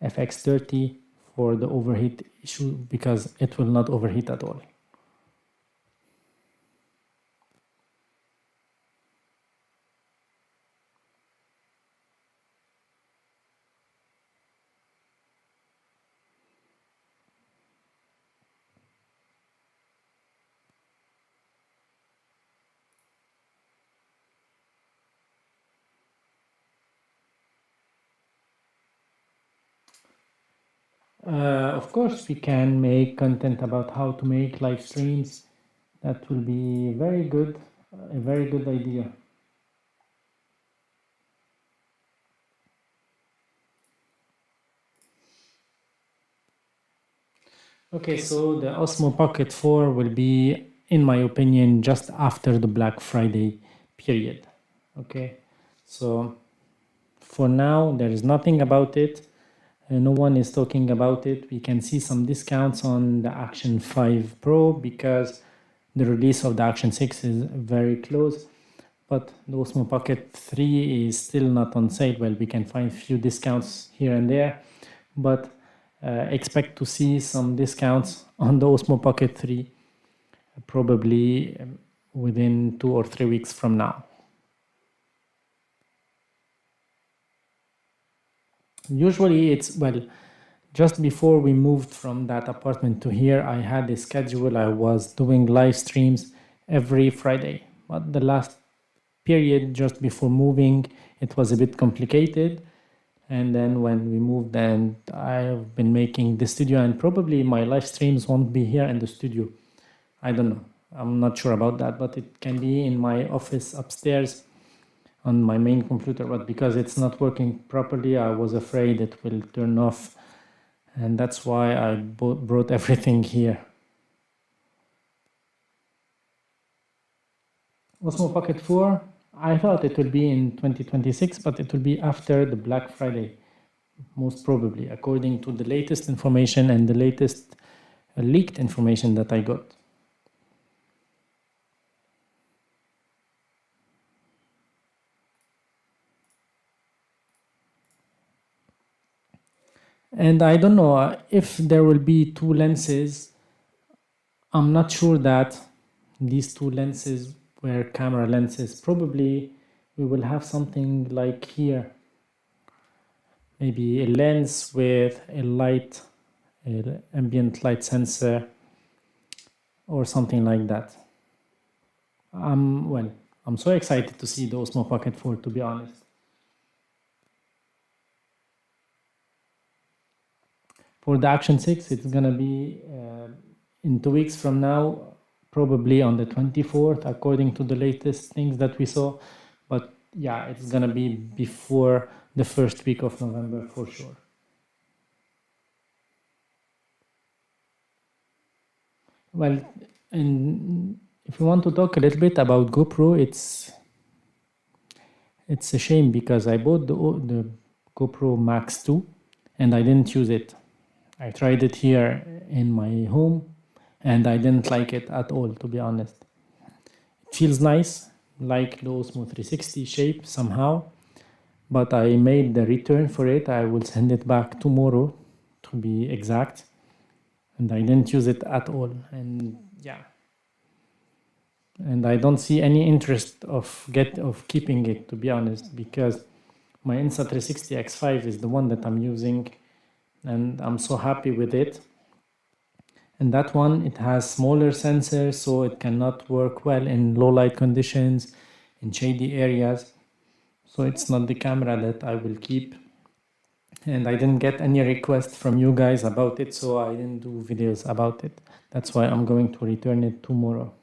S1: FX30 for the overheat issue, because it will not overheat at all. Of course, we can make content about how to make live streams. That will be very good, a very good idea. Okay, so the Osmo Pocket 4 will be, in my opinion, just after the Black Friday period. Okay, so for now, there is nothing about it. No one is talking about it. We can see some discounts on the Action 5 Pro because the release of the Action 6 is very close. But the Osmo Pocket 3 is still not on sale. Well, we can find few discounts here and there, but expect to see some discounts on the Osmo Pocket 3 probably within 2 or 3 weeks from now. Usually it's, well, just before we moved from that apartment to here, I had a schedule. I was doing live streams every Friday, but the last period just before moving, it was a bit complicated. And then when we moved, and I've been making the studio, and probably my live streams won't be here in the studio. I don't know. I'm not sure about that, but it can be in my office upstairs on my main computer. But because it's not working properly, I was afraid it will turn off. And that's why I brought everything here. Osmo Pocket 4, I thought it would be in 2026, but it will be after the Black Friday, most probably, according to the latest information and the latest leaked information that I got. And I don't know if there will be 2 lenses. I'm not sure that these 2 lenses were camera lenses. Probably we will have something like here, maybe a lens with a light, an ambient light sensor, or something like that. Well, I'm so excited to see the Osmo Pocket 4, to be honest. For the Action 6, it's gonna be in 2 weeks from now, probably on the 24th, according to the latest things that we saw. But yeah, it's gonna be before the first week of November for sure. Well, and if you want to talk a little bit about GoPro, it's a shame because I bought the GoPro Max 2 and I didn't use it. I tried it here in my home and I didn't like it at all, to be honest. It feels nice, like the Osmo 360 shape somehow, but I made the return for it. I will send it back tomorrow, to be exact, and I didn't use it at all. And yeah, and I don't see any interest of keeping it, to be honest, because my Insta360 X5 is the one that I'm using, and I'm so happy with it. And that one, it has smaller sensors, so it cannot work well in low light conditions, in shady areas. So it's not the camera that I will keep. And I didn't get any request from you guys about it, so I didn't do videos about it. That's why I'm going to return it tomorrow.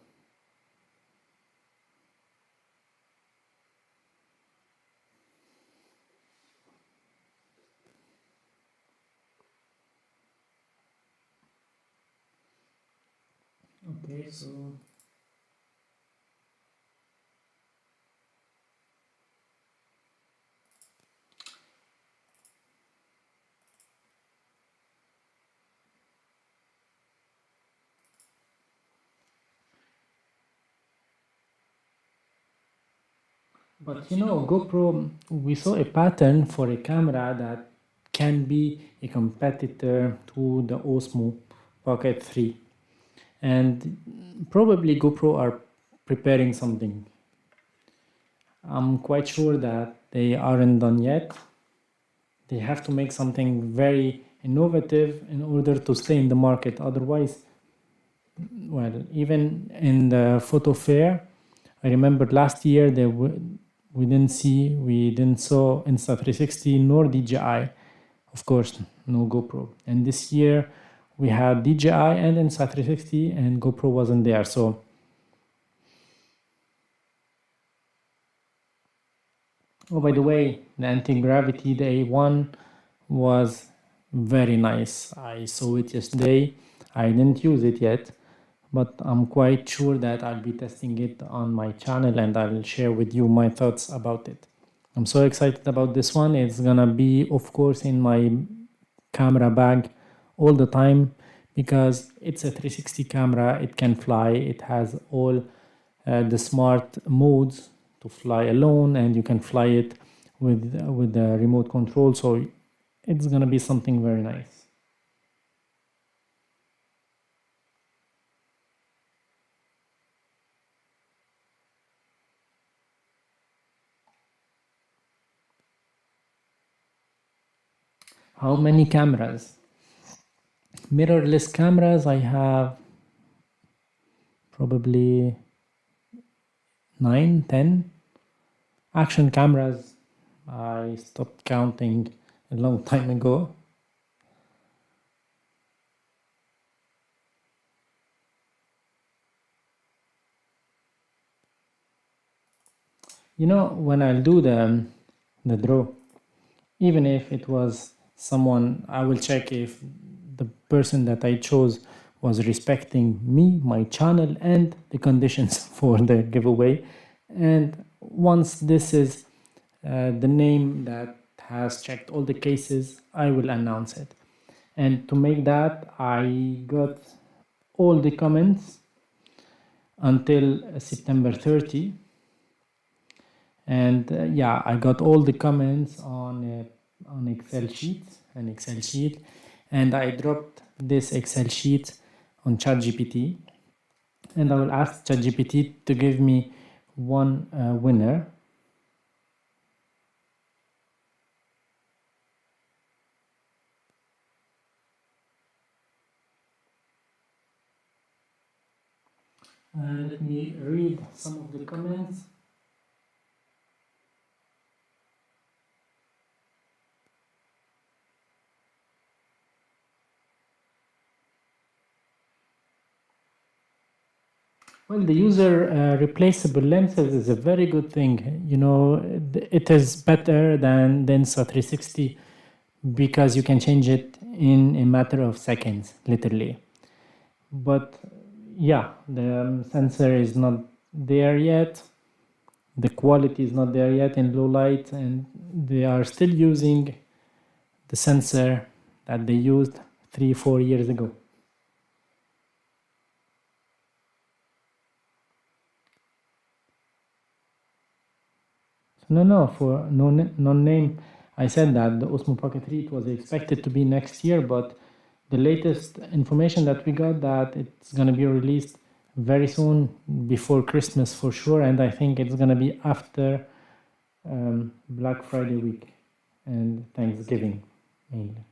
S1: Okay, so but you know, GoPro, we saw a pattern for a camera that can be a competitor to the Osmo Pocket 3. And probably GoPro are preparing something. I'm quite sure that they aren't done yet. They have to make something very innovative in order to stay in the market. Otherwise, well, even in the photo fair, I remember last year we didn't saw Insta360 nor DJI, of course, no GoPro. And this year we had DJI and Insta360, and GoPro wasn't there. So oh, by the way, the anti-gravity, the A1 was very nice. I saw it yesterday. I didn't use it yet, but I'm quite sure that I'll be testing it on my channel and I'll share with you my thoughts about it. I'm so excited about this one. It's gonna be, of course, in my camera bag all the time because it's a 360 camera. It can fly. It has all the smart modes to fly alone, and you can fly it with the remote control. So it's gonna be something very nice. How many cameras? Mirrorless cameras, I have probably 9, 10. Action cameras, I stopped counting a long time ago. You know, when I'll do the draw, even if it was someone, I will check if the person that I chose was respecting me, my channel, and the conditions for the giveaway. And once this is the name that has checked all the cases, I will announce it. And to make that, I got all the comments until September 30. And yeah, I got all the comments on Excel sheet, and I dropped this Excel sheet on ChatGPT, and I will ask ChatGPT to give me one winner. Let me read some of the comments. Well, the user replaceable lenses is a very good thing. You know, it is better than the Insta360 because you can change it in a matter of seconds, literally. But yeah, the sensor is not there yet. The quality is not there yet in low light, and they are still using the sensor that they used 3-4 years ago. No, for non-name, I said that the Osmo Pocket 3 it was expected to be next year, but the latest information that we got that it's gonna be released very soon before Christmas for sure, and I think it's gonna be after Black Friday week and Thanksgiving mainly.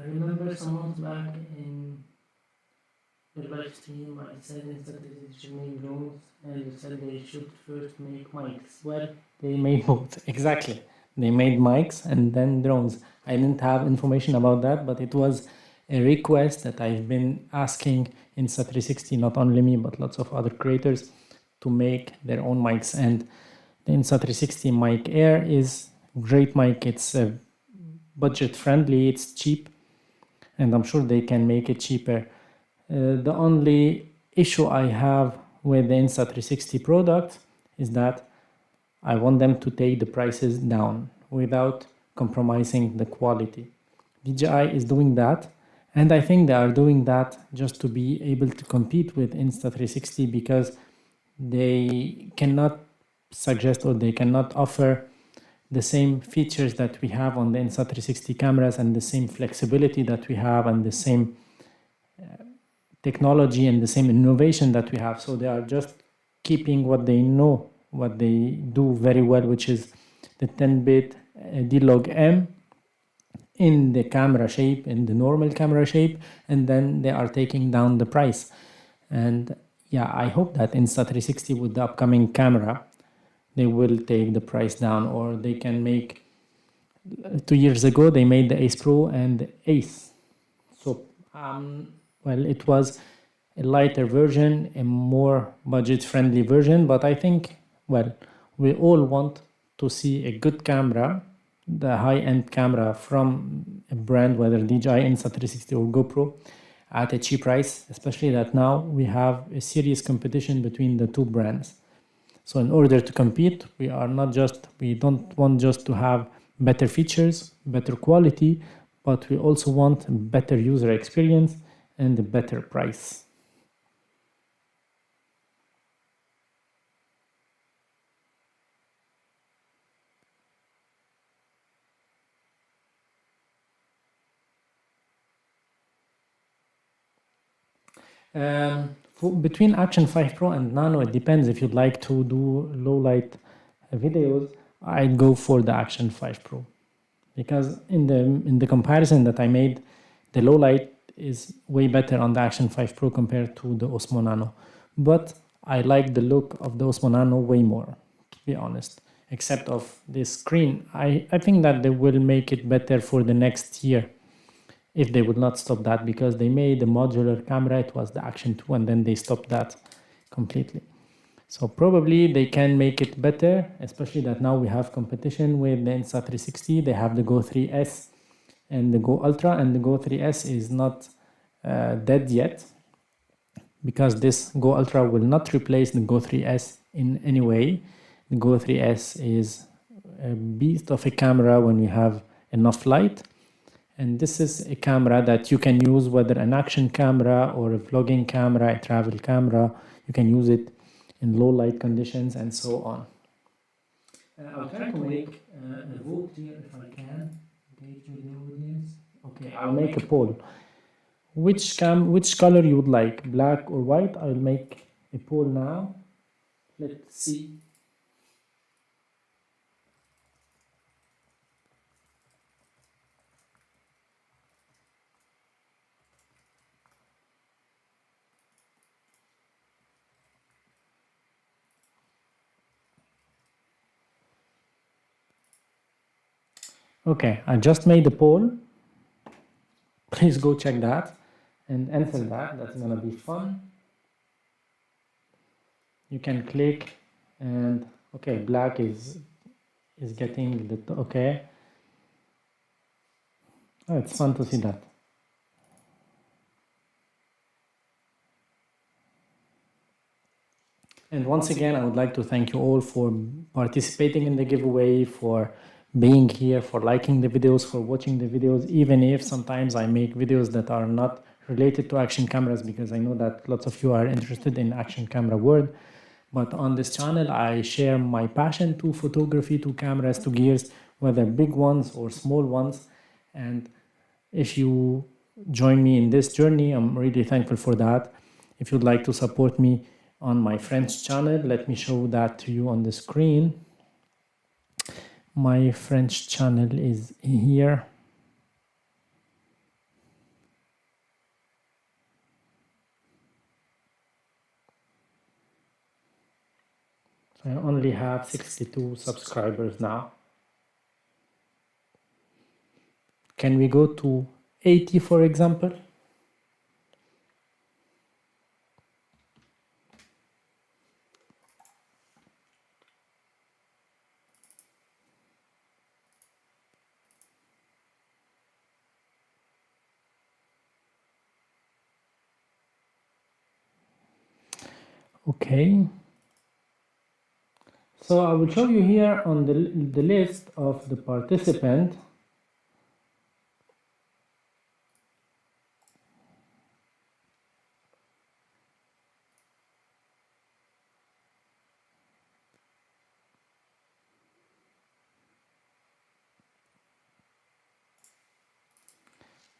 S1: Remember some months back in the Livestream, I said Insta360 should make drones, and you said they should first make mics. Well, they made both, exactly. They made mics and then drones. I didn't have information about that, but it was a request that I've been asking Insta360, not only me, but lots of other creators, to make their own mics. And the Insta360 Mic Air is great mic. It's budget friendly, it's cheap, and I'm sure they can make it cheaper. The only issue I have with the Insta360 product is that I want them to take the prices down without compromising the quality. DJI is doing that, and I think they are doing that just to be able to compete with Insta360 because they cannot suggest or they cannot offer the same features that we have on the Insta360 cameras and the same flexibility that we have and the same technology and the same innovation that we have. So they are just keeping what they know, what they do very well, which is the 10-bit D-Log M in the camera shape, in the normal camera shape, and then they are taking down the price. And yeah, I hope that Insta360 with the upcoming camera, they will take the price down, or they can make 2 years ago they made the Ace Pro and the Ace. So well, it was a lighter version, a more budget friendly version, but I think, well, we all want to see a good camera, the high-end camera from a brand, whether DJI, Insta360 or GoPro, at a cheap price, especially that now we have a serious competition between the two brands. So in order to compete, we don't want just to have better features, better quality, but we also want a better user experience and a better price. Between Action 5 Pro and Nano, it depends. If you'd like to do low light videos, I'd go for the Action 5 Pro, because in the comparison that I made, the low light is way better on the Action 5 Pro compared to the Osmo Nano. But I like the look of the Osmo Nano way more, to be honest. Except of this screen, I think that they will make it better for the next year, if they would not stop that, because they made a modular camera. It was the Action 2, and then they stopped that completely. So probably they can make it better, especially that now we have competition with the Insta360. They have the Go 3S and the Go Ultra, and the Go 3S is not dead yet, because this Go Ultra will not replace the Go 3S in any way. The Go 3S is a beast of a camera when we have enough light. And this is a camera that you can use, whether an action camera or a vlogging camera, a travel camera. You can use it in low light conditions and so on. I'll try to make a vote here if I can. Engage with the audience. Okay, I'll make a poll. Which color you would like, black or white? I'll make a poll now. Let's see. Okay, I just made a poll. Please go check that and answer that. That's gonna be fun. You can click and okay, black is getting the okay. Oh, it's fun to see that. And once again, I would like to thank you all for participating in the giveaway, for being here, for liking the videos, for watching the videos, even if sometimes I make videos that are not related to action cameras, because I know that lots of you are interested in action camera world. But on this channel, I share my passion to photography, to cameras, to gears, whether big ones or small ones. And if you join me in this journey, I'm really thankful for that. If you'd like to support me on my French channel, let me show that to you on the screen. My French channel is here. So I only have 62 subscribers now. Can we go to 80, for example? Okay. So I will show you here on the list of the participant.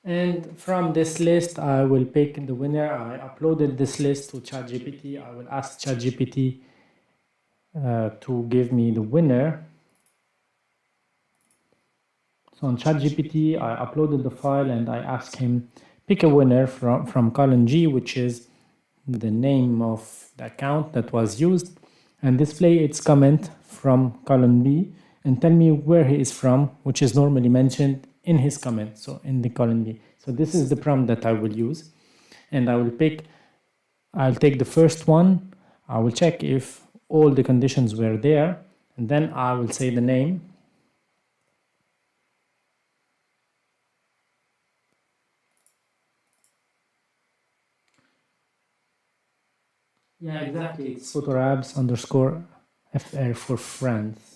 S1: And from this list, I will pick the winner. I uploaded this list to ChatGPT. I will ask ChatGPT to give me the winner. So on ChatGPT, I uploaded the file and I asked him pick a winner from column G, which is the name of the account that was used, and display its comment from column B and tell me where he is from, which is normally mentioned in his comment, so in the column B. So this is the prompt that I will use, and I'll take the first one. I will check if all the conditions were there, and then I will say the name. Yeah, exactly. It's photorabs underscore FR for France.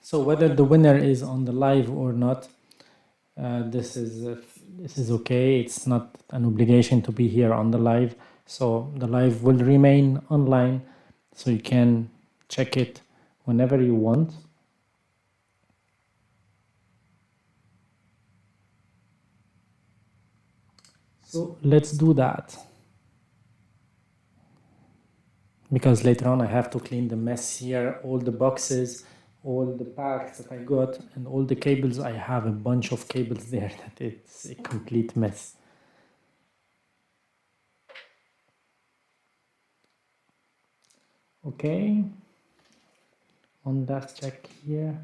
S1: So whether the winner is on the live or not, this is okay. It's not an obligation to be here on the live. So the live will remain online, so you can check it whenever you want. So let's do that. Because later on I have to clean the mess here, all the boxes, all the packs that I got, and all the cables. I have a bunch of cables there that it's a complete mess. Okay, on that check here.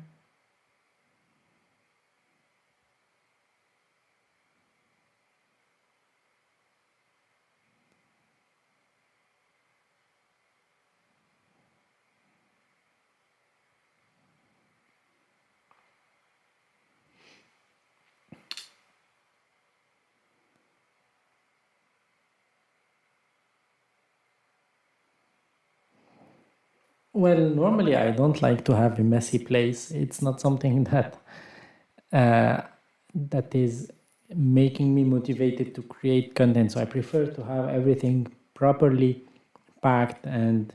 S1: Well, normally I don't like to have a messy place. It's not something that is making me motivated to create content. So I prefer to have everything properly packed and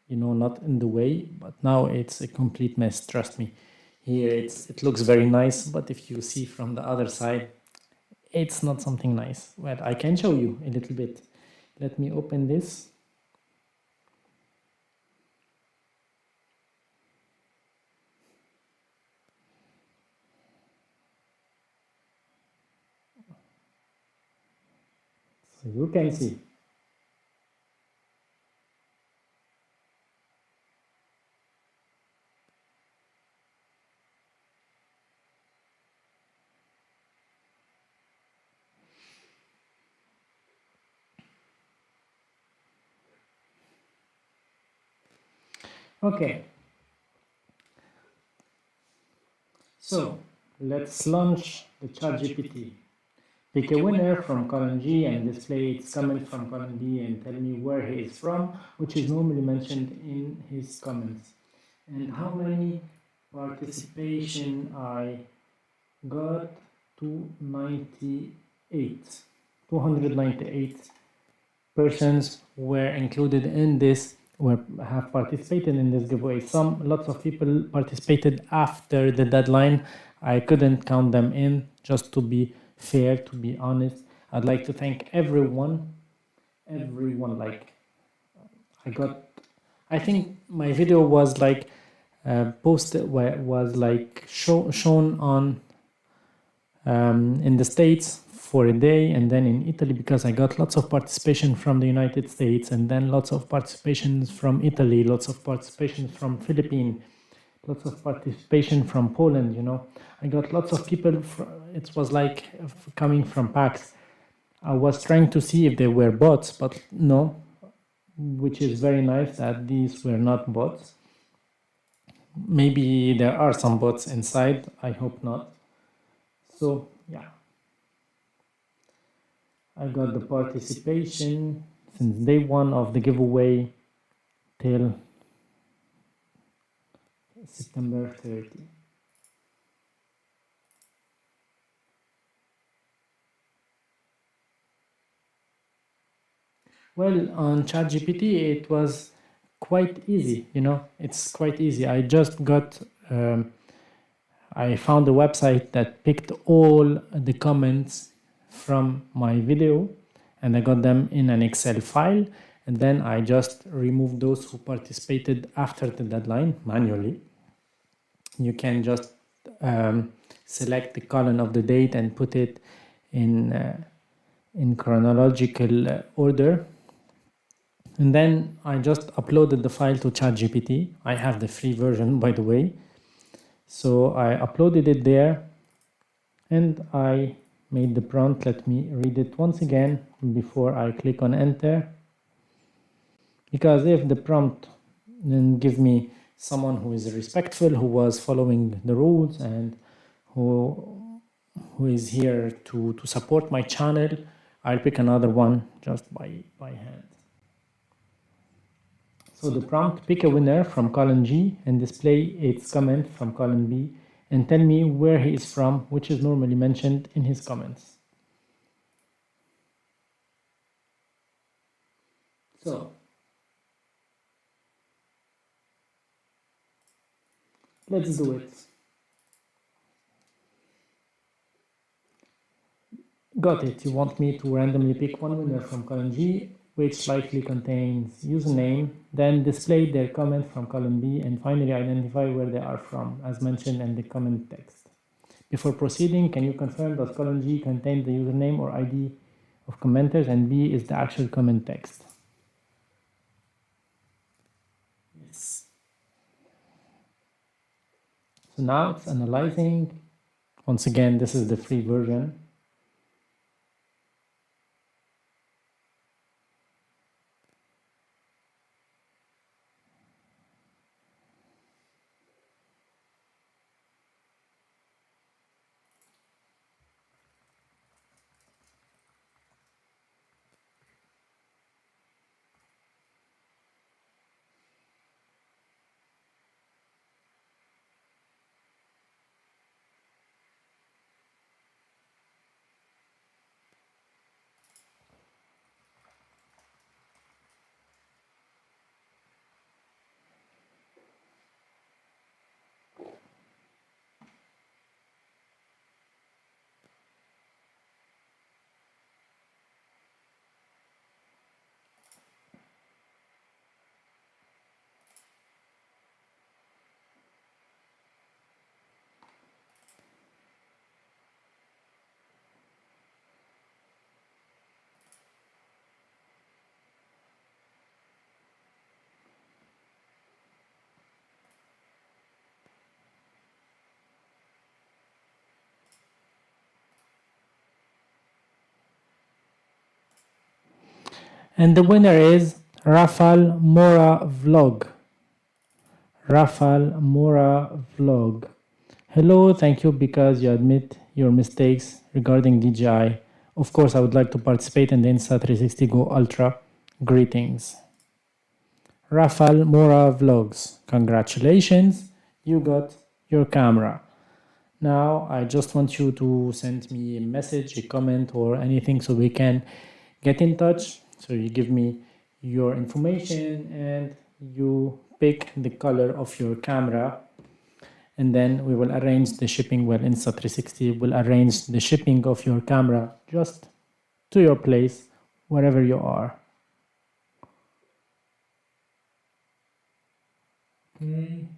S1: not in the way. But now it's a complete mess. Trust me. Here it looks very nice, but if you see from the other side, it's not something nice. Well, I can show you a little bit. Let me open this. So you can see. Okay, so let's launch the ChatGPT. Pick a winner from column G and display its comment from column B and tell me where he is from, which is normally mentioned in his comments. And how many participation I got? 298 persons were included in this, have participated in this giveaway. Lots of people participated after the deadline. I couldn't count them in, just to be fair, to be honest. I'd like to thank everyone, like, I think my video was like posted, was like shown on in the States for a day, and then in Italy, because I got lots of participation from the United States, and then lots of participation from Italy, lots of participation from Philippines, lots of participation from Poland. I got lots of people. It was like coming from packs. I was trying to see if they were bots, but no, which is very nice that these were not bots. Maybe there are some bots inside, I hope not. So yeah, I got the participation since day one of the giveaway till September 30. Well, on ChatGPT it was quite easy, it's quite easy. I just got I found a website that picked all the comments from my video, and I got them in an Excel file, and then I just removed those who participated after the deadline manually. You can just select the column of the date and put it in chronological order. And then I just uploaded the file to ChatGPT. I have the free version, by the way. So I uploaded it there, and I made the prompt. Let me read it once again before I click on enter. Because if the prompt then give me someone who is respectful, who was following the rules, and who is here to support my channel, I'll pick another one just by hand. So the prompt: pick a winner from column G and display its comment from column B and tell me where he is from, which is normally mentioned in his comments. So let's do it. Got it. You want me to randomly pick one winner from column G, which likely contains username, then display their comment from column B, and finally identify where they are from, as mentioned in the comment text. Before proceeding, can you confirm that column G contains the username or ID of commenters and B is the actual comment text? Yes. So now it's analyzing. Once again, this is the free version. And the winner is Rafal Mora Vlog. Rafal Mora Vlog. Hello, thank you because you admit your mistakes regarding DJI. Of course, I would like to participate in the Insta360 Go Ultra. Greetings. Rafal Mora Vlogs. Congratulations, you got your camera. Now, I just want you to send me a message, a comment, or anything so we can get in touch. So you give me your information and you pick the color of your camera, and then we will arrange the shipping. Well, Insta360 will arrange the shipping of your camera just to your place, wherever you are. Okay,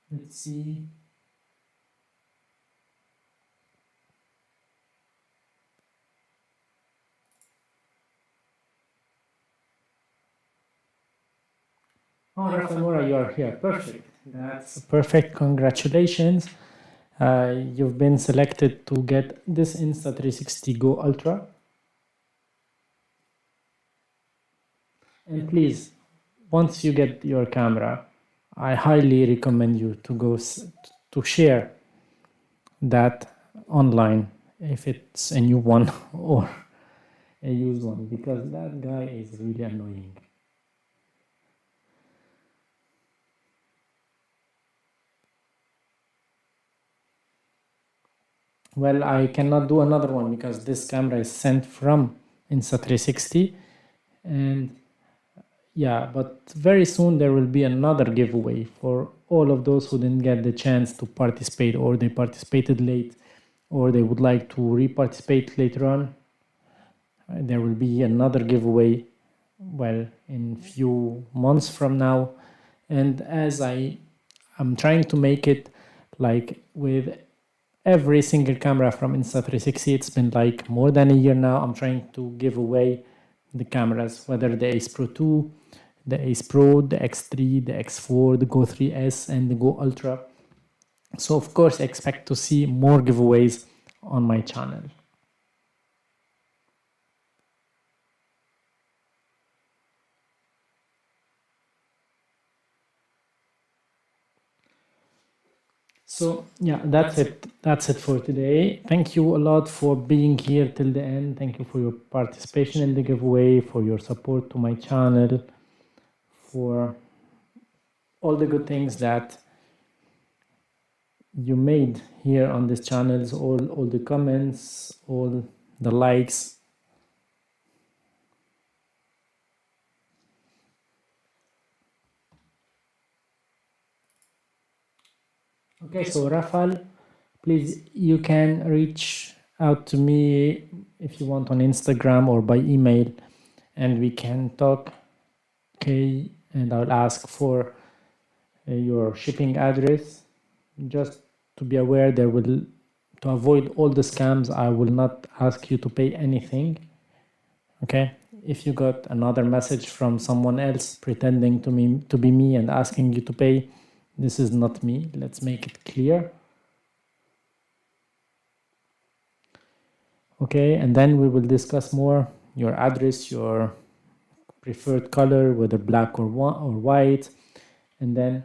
S1: let's see. Oh, Rafamura, you are here. Perfect. That's perfect. Congratulations. You've been selected to get this Insta360 Go Ultra. And please, once you get your camera, I highly recommend you to go to share that online, if it's a new one or a used one, because that guy is really annoying. Well, I cannot do another one because this camera is sent from Insta360, and yeah, but very soon there will be another giveaway for all of those who didn't get the chance to participate, or they participated late, or they would like to re-participate later on. There will be another giveaway, well, in few months from now. And as I'm trying to make it like with every single camera from Insta360, it's been like more than a year now. I'm trying to give away the cameras, whether the Ace Pro 2, the Ace Pro, the X3, the X4, the Go 3S, and the Go Ultra. So of course, expect to see more giveaways on my channel. So yeah, that's it. That's it for today. Thank you a lot for being here till the end. Thank you for your participation in the giveaway, for your support to my channel, for all the good things that you made here on this channel, all the comments, all the likes. Okay, so Rafal, please, you can reach out to me if you want on Instagram or by email, and we can talk. Okay, and I'll ask for your shipping address. Just to be aware, to avoid all the scams, I will not ask you to pay anything. Okay, if you got another message from someone else pretending to be me and asking you to pay, this is not me. Let's make it clear. Okay, and then we will discuss more your address, your preferred color, whether black or white, and then,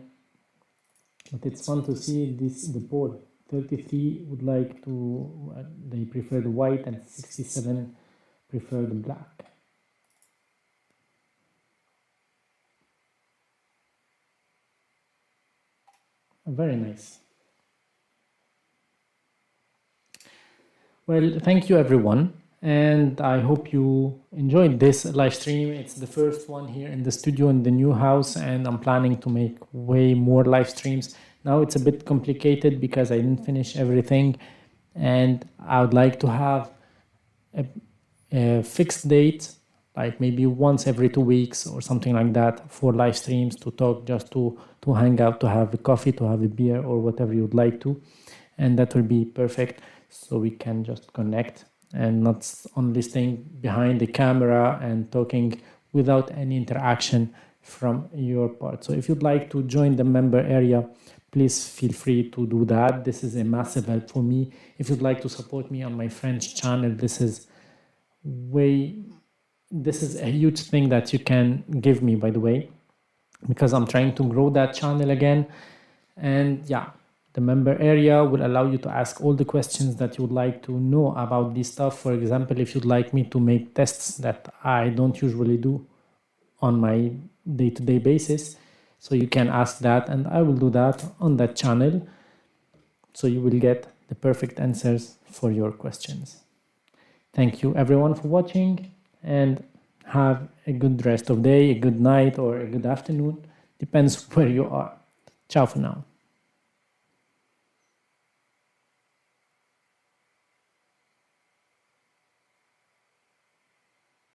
S1: but it's fun to see the poll. 33 would like to, they prefer the white, and 67 prefer the black. Very nice. Well, thank you everyone, and I hope you enjoyed this live stream. It's the first one here in the studio in the new house, and I'm planning to make way more live streams. Now it's a bit complicated because I didn't finish everything, and I would like to have a fixed date, like maybe once every 2 weeks or something like that, for live streams, to talk, just to hang out, to have a coffee, to have a beer, or whatever you would like to, and that will be perfect. So we can just connect and not only staying behind the camera and talking without any interaction from your part. So if you'd like to join the member area, please feel free to do that. This is a massive help for me. If you'd like to support me on my French channel, this is a huge thing that you can give me, by the way. because I'm trying to grow that channel again. And yeah, the member area will allow you to ask all the questions that you would like to know about this stuff. For example, if you'd like me to make tests that I don't usually do on my day-to-day basis, so you can ask that and I will do that on that channel, so you will get the perfect answers for your questions. Thank you everyone for watching, and have a good rest of day, a good night, or a good afternoon, depends where you are. Ciao for now.